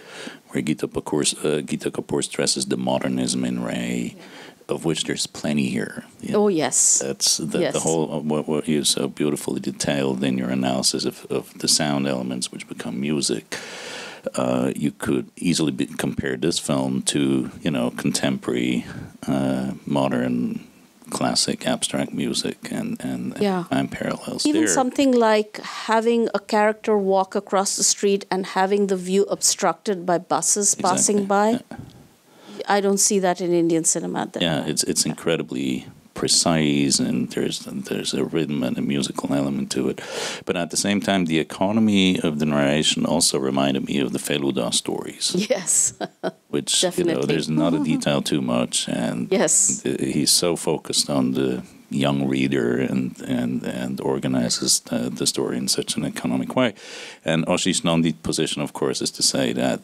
where Geeta Kapoor stresses the modernism in Ray, of which there's plenty here. Oh yes, that's the whole what you so beautifully detailed in your analysis of the sound elements which become music. You could easily compare this film to contemporary modern classic abstract music and find parallels Even there. something like having a character walk across the street and having the view obstructed by buses passing by. Yeah. I don't see that in Indian cinema. It's incredibly precise, and there's a rhythm and a musical element to it. But at the same time, the economy of the narration also reminded me of the Feluda stories. Yes. Which, definitely. There's not a detail too much, and yes. He's so focused on the young reader and organizes the story in such an economic way. And Ashish Nandi's position, of course, is to say that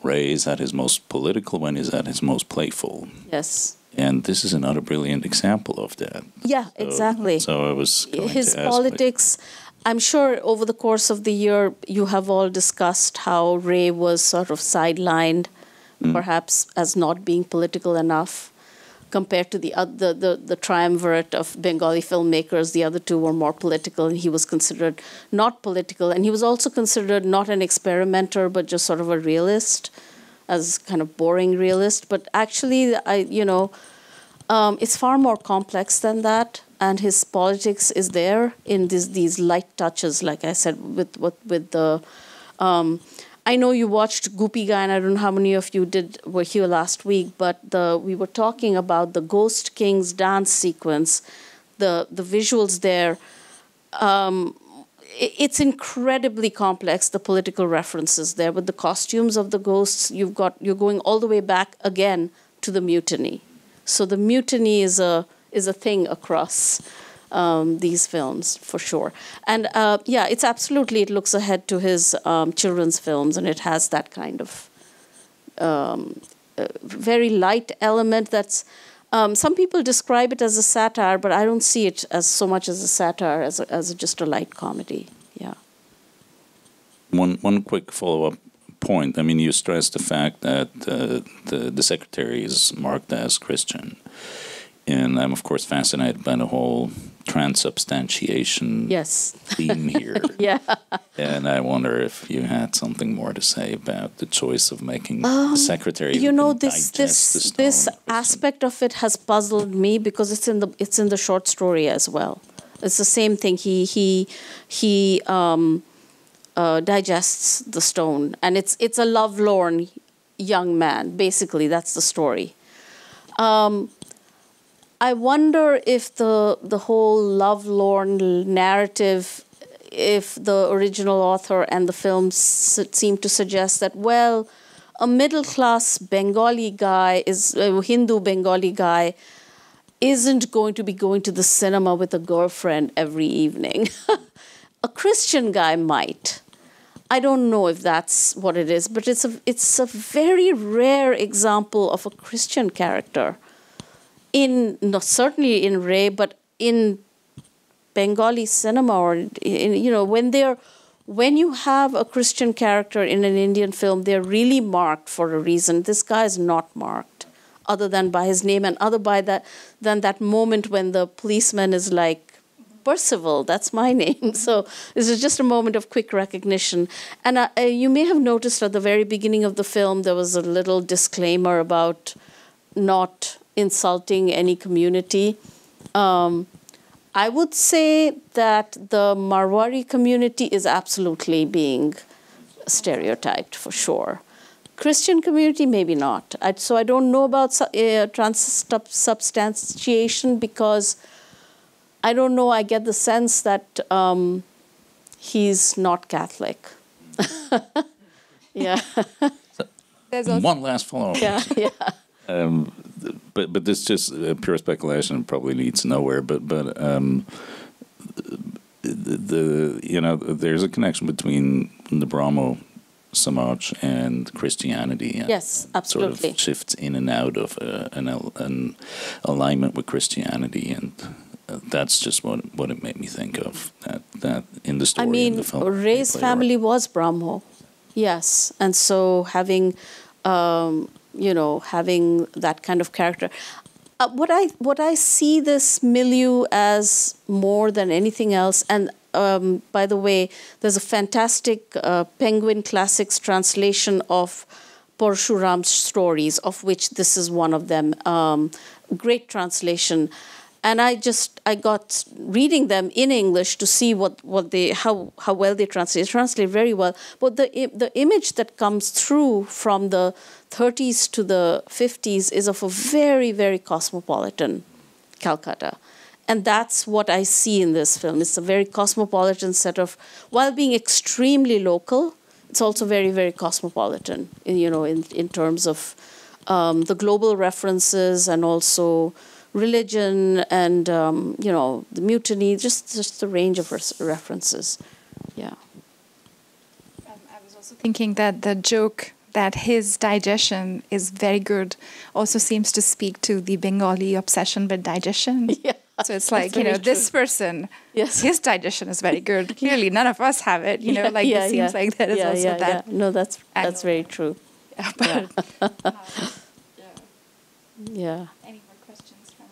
Ray is at his most political when he's at his most playful. Yes. And this is another brilliant example of that. Yeah, exactly. So I was going his to ask politics. I'm sure over the course of the year you have all discussed how Ray was sort of sidelined, perhaps as not being political enough, compared to the triumvirate of Bengali filmmakers. The other two were more political, and he was considered not political. And he was also considered not an experimenter, but just sort of a realist, as kind of boring realist. But actually, it's far more complex than that. And his politics is there in these light touches, like I said, with the. I know you watched Goopy Guy, and I don't know how many of you were here last week, but we were talking about the Ghost King's dance sequence, the visuals there. It's incredibly complex, the political references there, with the costumes of the ghosts. You're going all the way back again to the mutiny. So the mutiny is a thing across these films, for sure. And it's absolutely, it looks ahead to his children's films, and it has that kind of very light element that's, some people describe it as a satire, but I don't see it as so much as a satire, as just a light comedy. Yeah. One quick follow-up point. I mean, you stressed the fact that the secretary is marked as Christian. And I'm, of course, fascinated by the whole transubstantiation theme here. Yeah. And I wonder if you had something more to say about the choice of making the secretary. This aspect of it has puzzled me because it's in the short story as well. It's the same thing. He digests the stone, and it's a lovelorn young man. Basically, that's the story. I wonder if the whole lovelorn narrative, if the original author and the films seem to suggest that, well, a middle-class Bengali guy, Hindu Bengali guy, isn't going to be going to the cinema with a girlfriend every evening. A Christian guy might. I don't know if that's what it is, but it's a very rare example of a Christian character. Certainly in Ray, but in Bengali cinema, or when you have a Christian character in an Indian film, they're really marked for a reason. This guy is not marked, other than by his name, and than that moment when the policeman is like, Percival, that's my name. So this is just a moment of quick recognition. And you may have noticed at the very beginning of the film, there was a little disclaimer about not insulting any community. I would say that the Marwari community is absolutely being stereotyped, for sure. Christian community, maybe not. So I don't know about transubstantiation, because I don't know, I get the sense that he's not Catholic. Yeah. One last follow-up. Yeah. But this is just pure speculation, probably leads nowhere. But there's a connection between the Brahmo Samaj and Christianity. Yes, absolutely. Sort of shifts in and out of an alignment with Christianity, and that's just what it made me think of. That in the story. I mean, in the film, Ray's family was Brahmo, yes, and so having that kind of character. What I see this milieu as more than anything else, and by the way, there's a fantastic Penguin Classics translation of Parshuram's stories, of which this is one of them. great translation. And I got reading them in English to see how well they translate very well. But the image that comes through from the 30s to the 50s is of a very, very cosmopolitan Calcutta. And that's what I see in this film. It's a very cosmopolitan set of, while being extremely local, it's also very, very cosmopolitan, in terms of the global references and also religion and, the mutiny, just the range of references. Yeah. I was also thinking that the joke that his digestion is very good also seems to speak to the Bengali obsession with digestion. Yeah. So it's like, this person, yes, his digestion is very good. Clearly, none of us have it, it seems like there is also that. Yeah. No, that's very true. Yeah, but, yeah. Any more questions from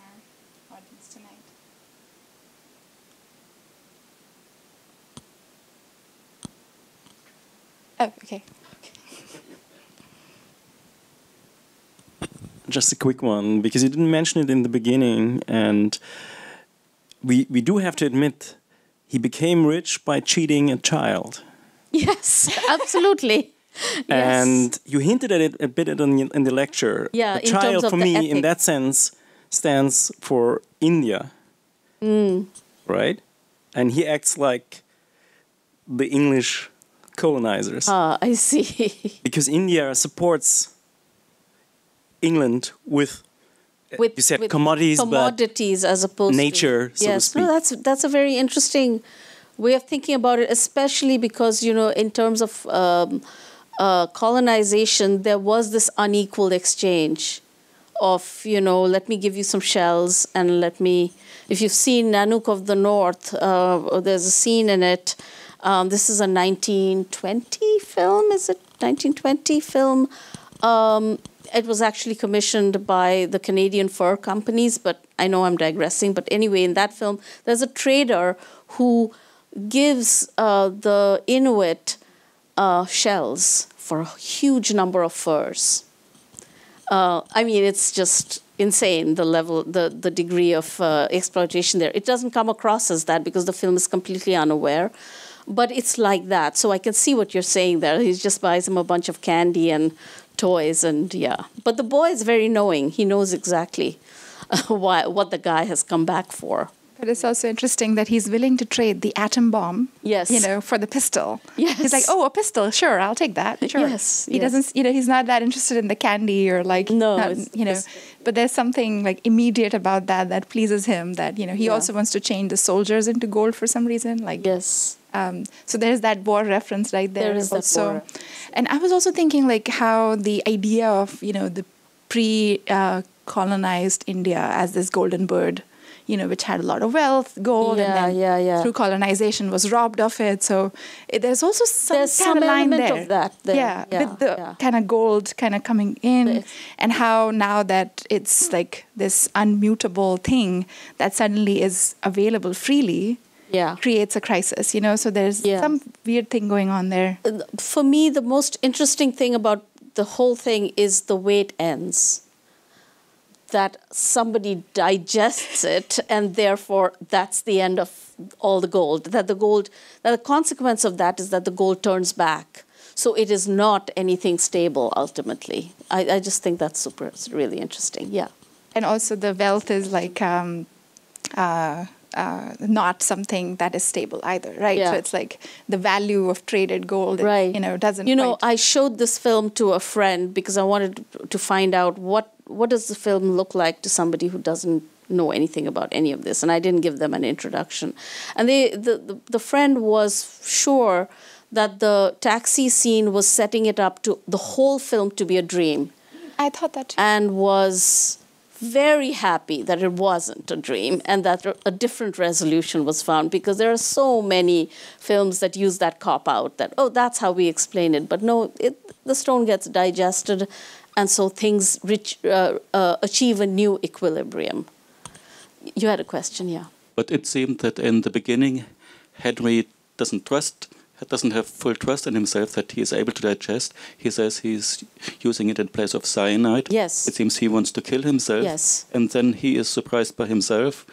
our audience tonight? Oh, okay. Just a quick one, because you didn't mention it in the beginning, and we do have to admit, he became rich by cheating a child. Yes, absolutely. And you hinted at it a bit in the lecture. Yeah, the child, for me, in that sense, stands for India. Right? And he acts like the English colonizers. Ah, I see. Because India supports England with you said with commodities as opposed nature, to so to speak. No, that's a very interesting way of thinking about it, especially because, in terms of colonization, there was this unequal exchange of, let me give you some shells and if you've seen Nanook of the North, there's a scene in it. This is a 1920 film, is it? 1920 film. It was actually commissioned by the Canadian fur companies, but I know I'm digressing. But anyway, in that film, there's a trader who gives the Inuit shells for a huge number of furs. It's just insane, the level, the degree of exploitation there. It doesn't come across as that because the film is completely unaware. But it's like that. So I can see what you're saying there. He just buys him a bunch of candy and toys and But the boy is very knowing. He knows exactly what the guy has come back for. But it's also interesting that he's willing to trade the atom bomb, for the pistol. Yes. He's like, a pistol, sure, I'll take that. Sure. Yes. He doesn't, he's not that interested in the candy or but there's something like immediate about that pleases him, that, he also wants to change the soldiers into gold for some reason. Yes. So there's that war reference right there. There is also. That war. And I was also thinking like how the idea of, the pre-colonized India as this golden bird, which had a lot of wealth, gold, and then through colonization was robbed of it. So there's also some line element there. Of that there. With the kind of gold kind of coming in, and how now that it's like this unmutable thing that suddenly is available freely, creates a crisis, So there's some weird thing going on there. For me, the most interesting thing about the whole thing is the way it ends. That somebody digests it, and therefore that's the end of all the gold. That the consequence of that is that the gold turns back. So it is not anything stable ultimately. I just think that's really interesting. Yeah. And also the wealth is like not something that is stable either, right? Yeah. So it's like the value of traded gold, doesn't. I showed this film to a friend because I wanted to find out what does the film look like to somebody who doesn't know anything about any of this, and I didn't give them an introduction. And the friend was sure that the taxi scene was setting it up to the whole film to be a dream. I thought that too. And was very happy that it wasn't a dream and that a different resolution was found, because there are so many films that use that cop-out that, that's how we explain it. But no, the stone gets digested, and so things achieve a new equilibrium. You had a question, yeah. But it seemed that in the beginning, Henry doesn't trust doesn't have full trust in himself that he is able to digest. He says he's using it in place of cyanide. Yes. It seems he wants to kill himself. Yes. And then he is surprised by himself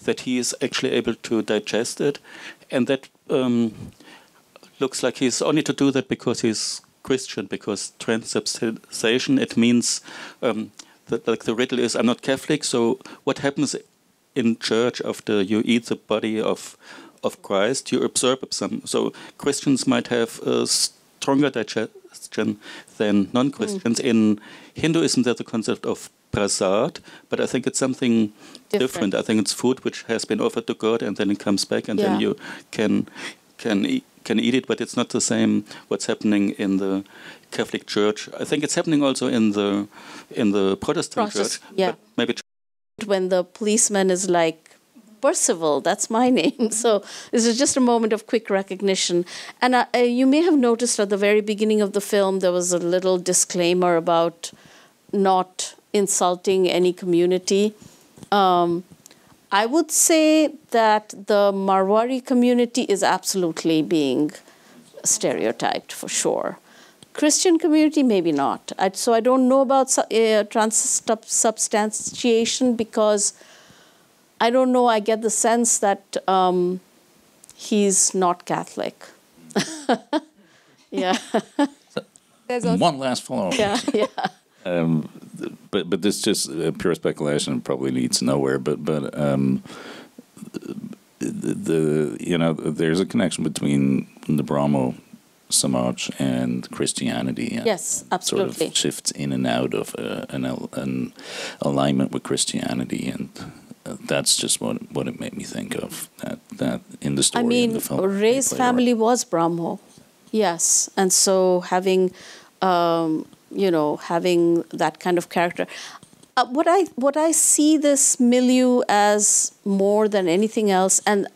that he is actually able to digest it. And that looks like he's only to do that because he's Christian, because transubstantiation, it means that, like, the riddle is, I'm not Catholic, so what happens in church after you eat the body of Christ, you absorb some. So Christians might have a stronger digestion than non-Christians. In Hinduism, there's the concept of prasad, but I think it's something different. I think it's food which has been offered to God, and then it comes back, and then you can eat it. But it's not the same what's happening in the Catholic Church. I think it's happening also in the Protestant Church. Yeah. But maybe when the policeman is like, Percival, that's my name. So this is just a moment of quick recognition. And you may have noticed at the very beginning of the film, there was a little disclaimer about not insulting any community. I would say that the Marwari community is absolutely being stereotyped, for sure. Christian community, maybe not. So I don't know about transubstantiation, because I don't know, I get the sense that he's not Catholic. Yeah. One last follow-up. Yeah, yeah. But this just pure speculation, probably leads nowhere. But there's a connection between the Brahmo Samaj and Christianity. And yes, absolutely. Sort of shifts in and out of an alignment with Christianity, and that's just what it made me think of. That in the story. I mean, in the film, Ray's family was Brahmo, yes, and so having having that kind of character. What I see this milieu as more than anything else, and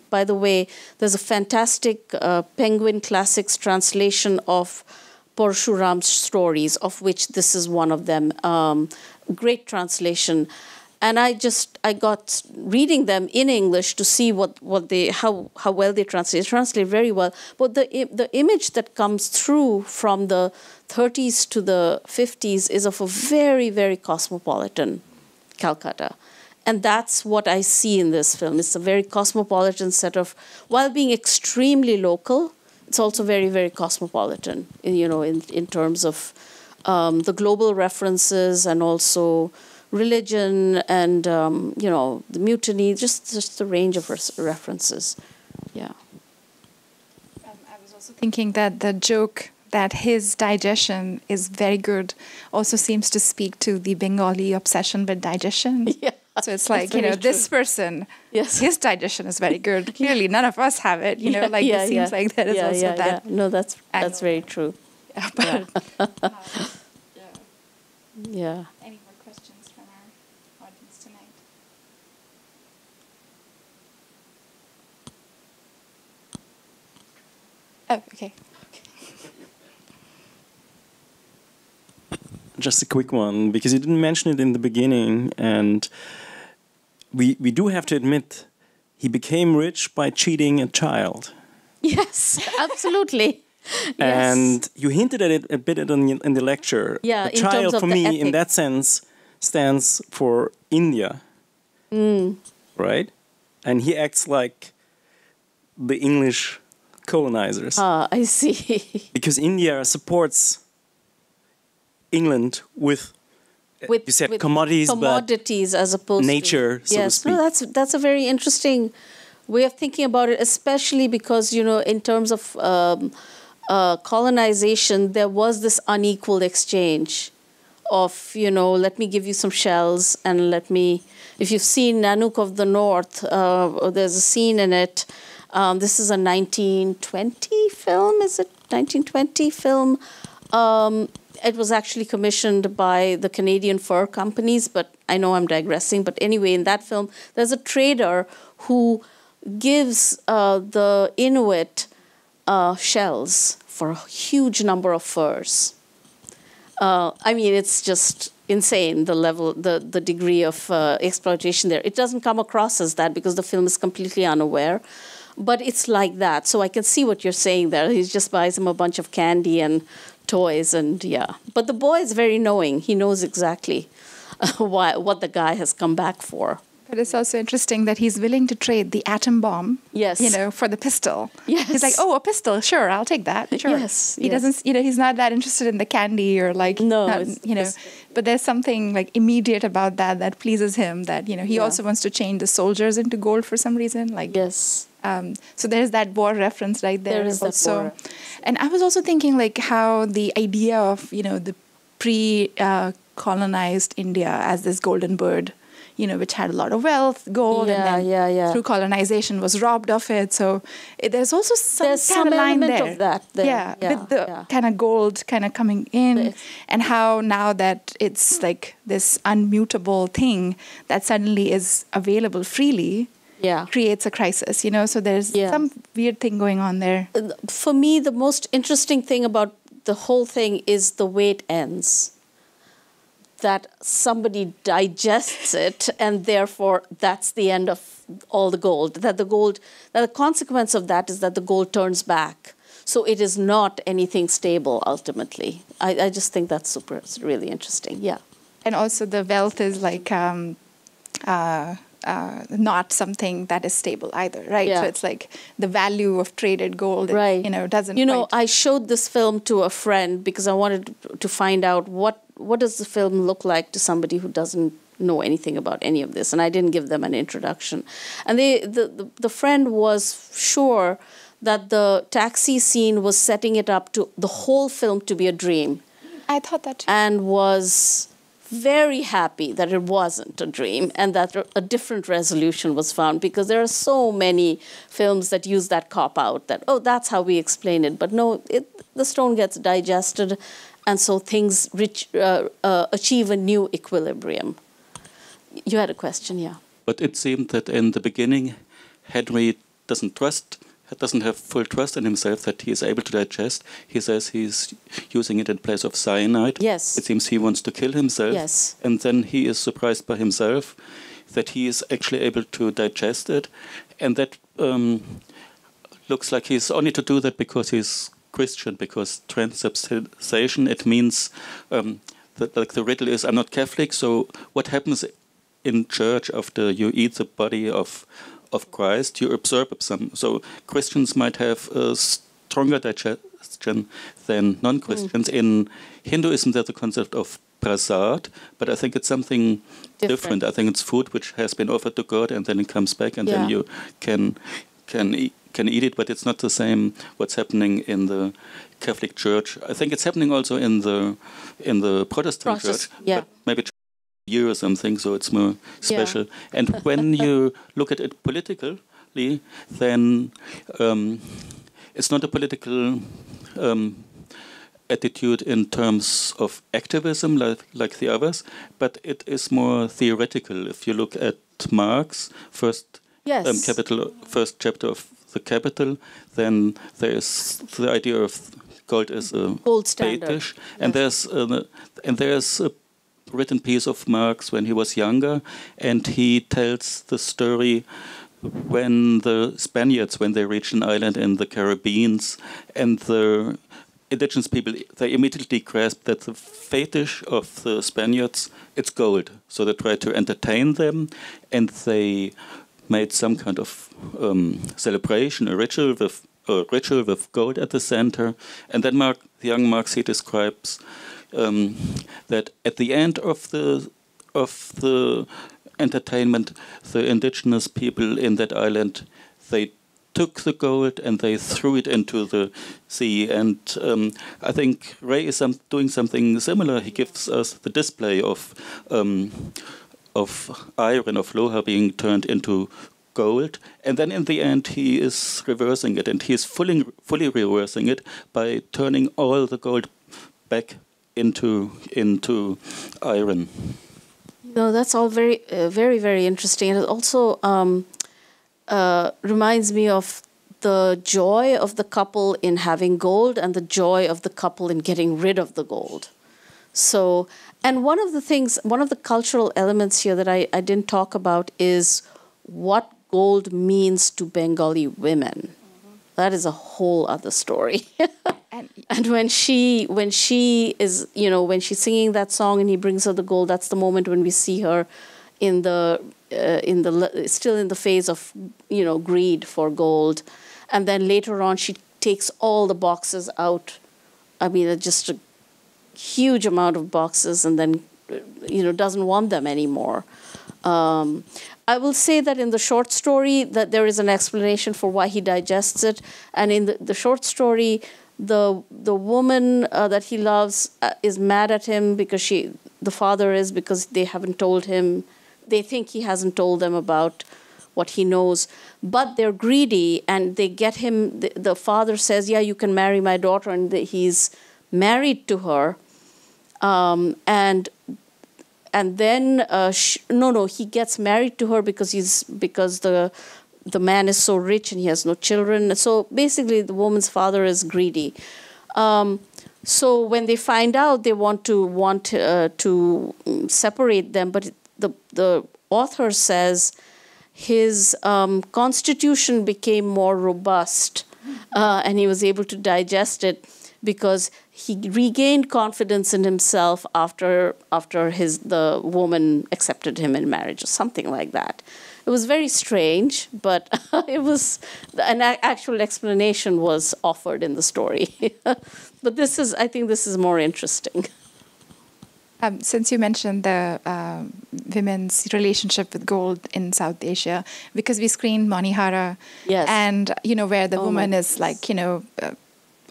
by the way, there's a fantastic Penguin Classics translation of Parshuram's stories, of which this is one of them. Great translation. And I got reading them in English to see how well they translate. They translate very well. But the image that comes through from the 30s to the 50s is of a very, very cosmopolitan Calcutta. And that's what I see in this film. It's a very cosmopolitan set of, while being extremely local, it's also very, very cosmopolitan, in terms of the global references, and also religion, and the mutiny, just the range of references. Yeah. I was also thinking that the joke that his digestion is very good also seems to speak to the Bengali obsession with digestion. Yeah. So it's like, this person, yes, his digestion is very good. Clearly, none of us have it. It seems like that is also that. Yeah. No, that's very true. Yeah, but yeah. Any more questions from our audience tonight? Oh, okay. Just a quick one, because you didn't mention it in the beginning, and we do have to admit, he became rich by cheating a child. Yes, absolutely. And you hinted at it a bit in the lecture. Yeah, the child, for me, in that sense, stands for India. Right? And he acts like the English colonizers. Ah, I see. Because India supports England with you said with commodities, as opposed nature, to so to speak. No, that's a very interesting way of thinking about it, especially because, in terms of colonization, there was this unequal exchange of, let me give you some shells, and if you've seen Nanook of the North, there's a scene in it. This is a 1920 film, is it? 1920 film. It was actually commissioned by the Canadian fur companies, but I know I'm digressing. But anyway, in that film, there's a trader who gives the Inuit shells for a huge number of furs. I mean, it's just insane, the level, the degree of exploitation there. It doesn't come across as that because the film is completely unaware. But it's like that. So I can see what you're saying there. He just buys him a bunch of candy and toys and yeah. But the boy is very knowing. He knows exactly what the guy has come back for. But it's also interesting that he's willing to trade the atom bomb, yes, for the pistol. Yes. He's like, oh, a pistol, sure, I'll take that. Sure. Yes. He doesn't, he's not that interested in the candy or but there's something like immediate about that pleases him, that, he also wants to change the soldiers into gold for some reason. Yes. So there's that war reference right there. There is also. That war. And I was also thinking like how the idea of, the pre-colonized India as this golden bird, which had a lot of wealth, gold, and then through colonization was robbed of it. So there's also some line element there. Of that there. With the kind of gold kind of coming in, and how now that it's like this unmutable thing that suddenly is available freely, creates a crisis, So there's some weird thing going on there. For me, the most interesting thing about the whole thing is the way it ends. That somebody digests it, and therefore that's the end of all the gold. That the consequence of that is that the gold turns back. So it is not anything stable ultimately. I just think that's it's really interesting. Yeah. And also the wealth is like not something that is stable either, right? Yeah. So it's like the value of traded gold, right. Doesn't I showed this film to a friend because I wanted to find out what does the film look like to somebody who doesn't know anything about any of this, and I didn't give them an introduction. And the friend was sure that the taxi scene was setting it up to the whole film to be a dream. I thought that too. And was very happy that it wasn't a dream and that a different resolution was found, because there are so many films that use that cop-out that, that's how we explain it. But no, the stone gets digested, and so things achieve a new equilibrium. You had a question, yeah. But it seemed that in the beginning, Henry doesn't have full trust in himself that he is able to digest. He says he's using it in place of cyanide. Yes. It seems he wants to kill himself. Yes. And then he is surprised by himself that he is actually able to digest it. And that looks like he's only to do that because he's Christian, because transubstantiation, it means that like the riddle is, I'm not Catholic, so what happens in church after you eat the body of Christ, you absorb some. So Christians might have a stronger digestion than non-Christians. In Hinduism, there's the concept of prasad, but I think it's something different. I think it's food which has been offered to God, and then it comes back, and then you can eat it, but it's not the same what's happening in the Catholic Church. I think it's happening also in the Protestant Church, but maybe a year or something, so it's more special. And when you look at it politically, then it's not a political attitude in terms of activism like the others, but it is more theoretical. If you look at Marx, first chapter of the Capital, then there's the idea of gold as a gold standard, and there's a written piece of Marx when he was younger, and he tells the story when the Spaniards, when they reached an island in the Caribbean, and the indigenous people, they immediately grasped that the fetish of the Spaniards, it's gold. So they tried to entertain them, and they made some kind of celebration, a ritual with gold at the center. And then the young Marx, he describes that at the end of the entertainment, the indigenous people in that island, they took the gold and they threw it into the sea. And I think Ray is doing something similar. He gives us the display of iron, of loha being turned into gold, and then in the end he is reversing it, and he is fully reversing it by turning all the gold back into iron. No, that's all very, very, very interesting. And it also reminds me of the joy of the couple in having gold and the joy of the couple in getting rid of the gold. So, and one of the cultural elements here that I didn't talk about is what gold means to Bengali women. That is a whole other story. And when she is, you know, when she's singing that song and he brings her the gold, that's the moment when we see her still in the phase of, you know, greed for gold. And then later on, she takes all the boxes out. I mean, just a huge amount of boxes, and then, you know, doesn't want them anymore. I will say that in the short story that there is an explanation for why he digests it. And in the short story, the woman that he loves is mad at him because the father is, because they haven't told him. They think he hasn't told them about what he knows, but they're greedy and they get him. The father says, yeah, you can marry my daughter, and he's married to her. And then he gets married to her because the man is so rich and he has no children. So basically, the woman's father is greedy. So when they find out, they want to separate them. But the author says his constitution became more robust, and he was able to digest it because he regained confidence in himself after the woman accepted him in marriage, or something like that. It was very strange, but it was an actual explanation was offered in the story. But I think this is more interesting. Since you mentioned the women's relationship with gold in South Asia, because we screened Manihara, yes, and you know where the woman is like, you know,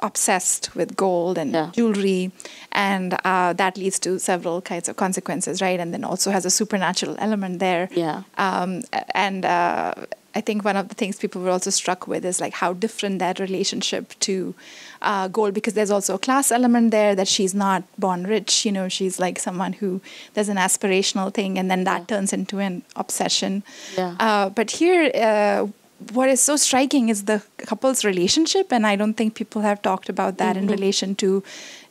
obsessed with gold and jewelry, and that leads to several kinds of consequences, right? And then also has a supernatural element there. Yeah. I think one of the things people were also struck with is like how different that relationship to gold, because there's also a class element there, that she's not born rich, you know, she's like someone who, there's an aspirational thing, and then that turns into an obsession. Yeah. But here, what is so striking is the couple's relationship, and I don't think people have talked about that in relation to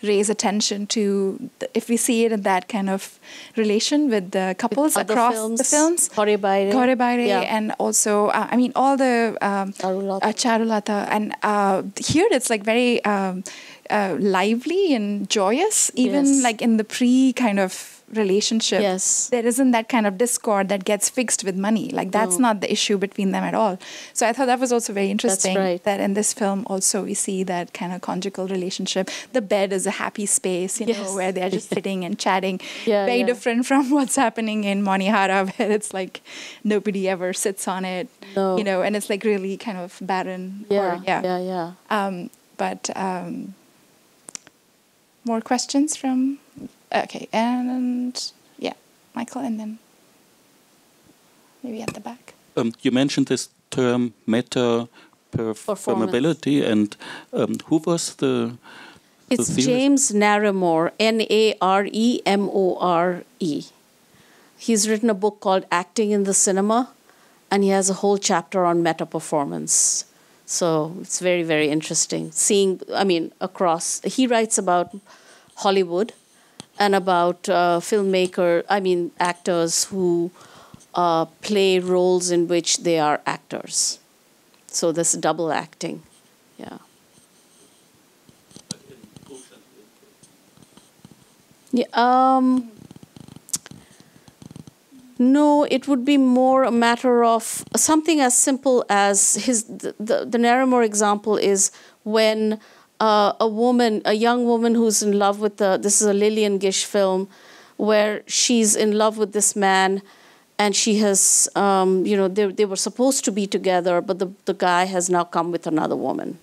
raise attention to, if we see it in that kind of relation with the couples across the films. Korebaire. Yeah. And also, I mean, all the Charulata. And here it's like very lively and joyous, even like in the kind of relationship. Yes. There isn't that kind of discord that gets fixed with money. Like that's not the issue between them at all. So I thought that was also very interesting. That's right. That in this film also we see that kind of conjugal relationship. The bed is a happy space, you know, where they're just sitting and chatting. Very different from what's happening in Manihara, where it's like nobody ever sits on it, you know, and it's like really kind of barren. More questions from... Okay, and Michael, and then maybe at the back. You mentioned this term meta performability, and who was the It's James Naremore, Naremore. He's written a book called Acting in the Cinema, and he has a whole chapter on meta performance. So it's very, very interesting. He writes about Hollywood and about actors who play roles in which they are actors. So this double acting, no, it would be more a matter of something as simple as the Naremore example is when a young woman who's in love with this is a Lillian Gish film, where she's in love with this man, and she has, they were supposed to be together, but the guy has now come with another woman.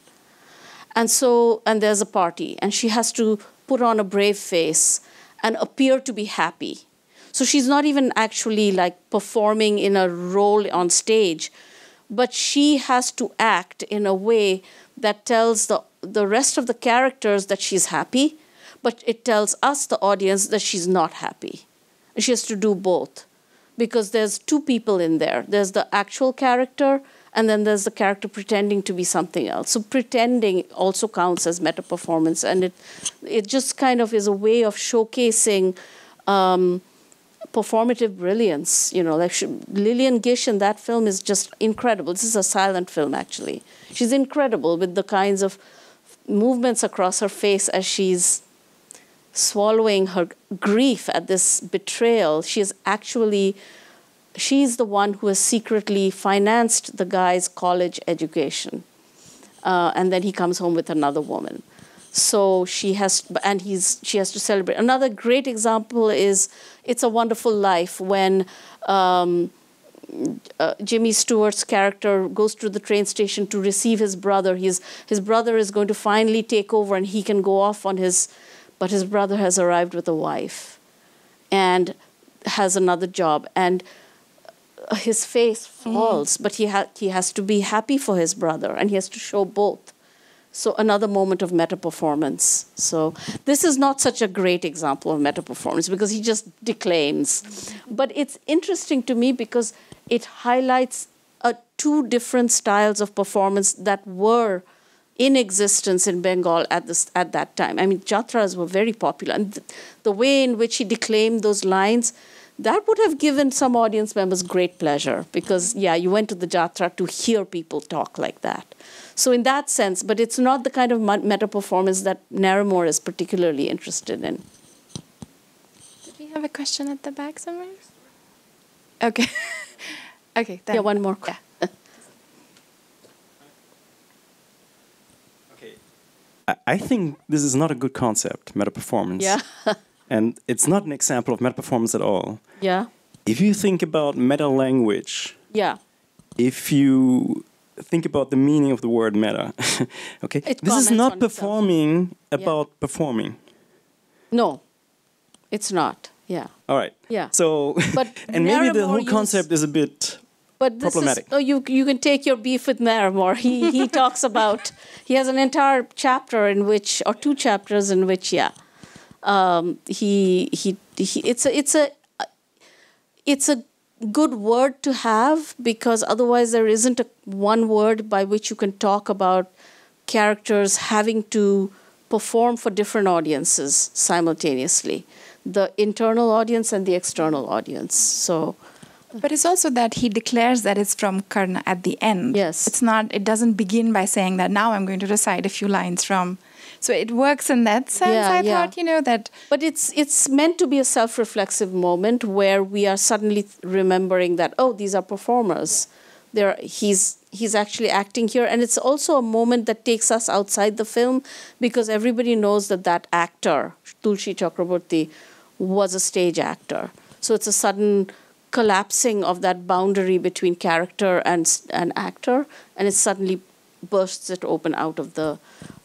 And there's a party, and she has to put on a brave face and appear to be happy. So she's not even actually like performing in a role on stage, but she has to act in a way that tells the rest of the characters that she's happy, but it tells us, the audience, that she's not happy. She has to do both, because there's two people in there. There's the actual character, and then there's the character pretending to be something else. So pretending also counts as meta performance, and it just kind of is a way of showcasing performative brilliance. You know, like Lillian Gish in that film is just incredible. This is a silent film, actually. She's incredible with the kinds of movements across her face as she's swallowing her grief at this betrayal. She's the one who has secretly financed the guy's college education. And then he comes home with another woman. So she has to celebrate. Another great example is It's a Wonderful Life, when Jimmy Stewart's character goes to the train station to receive his brother. His brother is going to finally take over and he can go off on but his brother has arrived with a wife and has another job. And his face falls, but he has to be happy for his brother, and he has to show both. So another moment of meta-performance. So this is not such a great example of meta-performance because he just declaims. But it's interesting to me because it highlights two different styles of performance that were in existence in Bengal at that time. I mean, jatras were very popular. And the way in which he declaimed those lines, that would have given some audience members great pleasure because, yeah, you went to the jatra to hear people talk like that. So in that sense, but it's not the kind of meta-performance that Narramore is particularly interested in. Did we have a question at the back somewhere? Okay. Okay. Then. Yeah, one more. Yeah. Okay. I think this is not a good concept, meta-performance. Yeah. And it's not an example of meta-performance at all. Yeah. If you think about meta-language, yeah. If you think about the meaning of the word meta, okay? This is not performing about performing. No, it's not. Yeah. All right. Yeah. So, but and maybe the whole concept is a bit problematic. Is, you can take your beef with Narramore. He talks about, he has an entire chapter in which, or two chapters in which, yeah, it's a good word to have because otherwise there isn't one word by which you can talk about characters having to perform for different audiences simultaneously, the internal audience and the external audience. So, but it's also that he declares that it's from Karna at the end. Yes. It's not, it doesn't begin by saying that now I'm going to recite a few lines from. So it works in that sense, I thought, you know, that... But it's meant to be a self-reflexive moment where we are suddenly remembering that, oh, these are performers. He's actually acting here. And it's also a moment that takes us outside the film because everybody knows that actor, Tulsi Chakraborty, was a stage actor. So it's a sudden collapsing of that boundary between character and actor, and it suddenly bursts it open out of the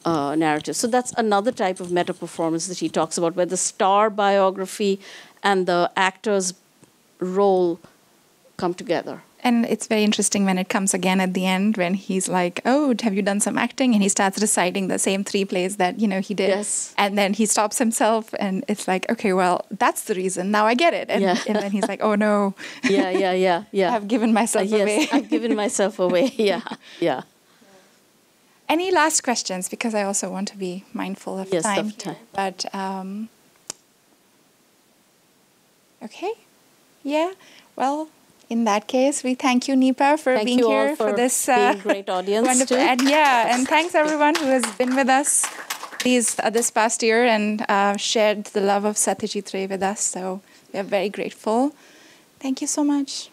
narrative. So that's another type of meta-performance that he talks about, where the star biography and the actor's role come together. And it's very interesting when it comes again at the end when he's like, oh, have you done some acting? And he starts reciting the same 3 plays that, you know, he did. Yes. And then he stops himself and it's like, okay, well, that's the reason. Now I get it. And, and then he's like, oh, no. Yeah. I've given myself away. Yes, I've given myself away. Yeah. Any last questions? Because I also want to be mindful of time. Of time. But, okay. Yeah. Well, in that case, we thank you, Neepa, for being here for this being great audience. Wonderful. And thanks everyone who has been with us this past year and shared the love of Satyajit Ray with us. So we are very grateful. Thank you so much.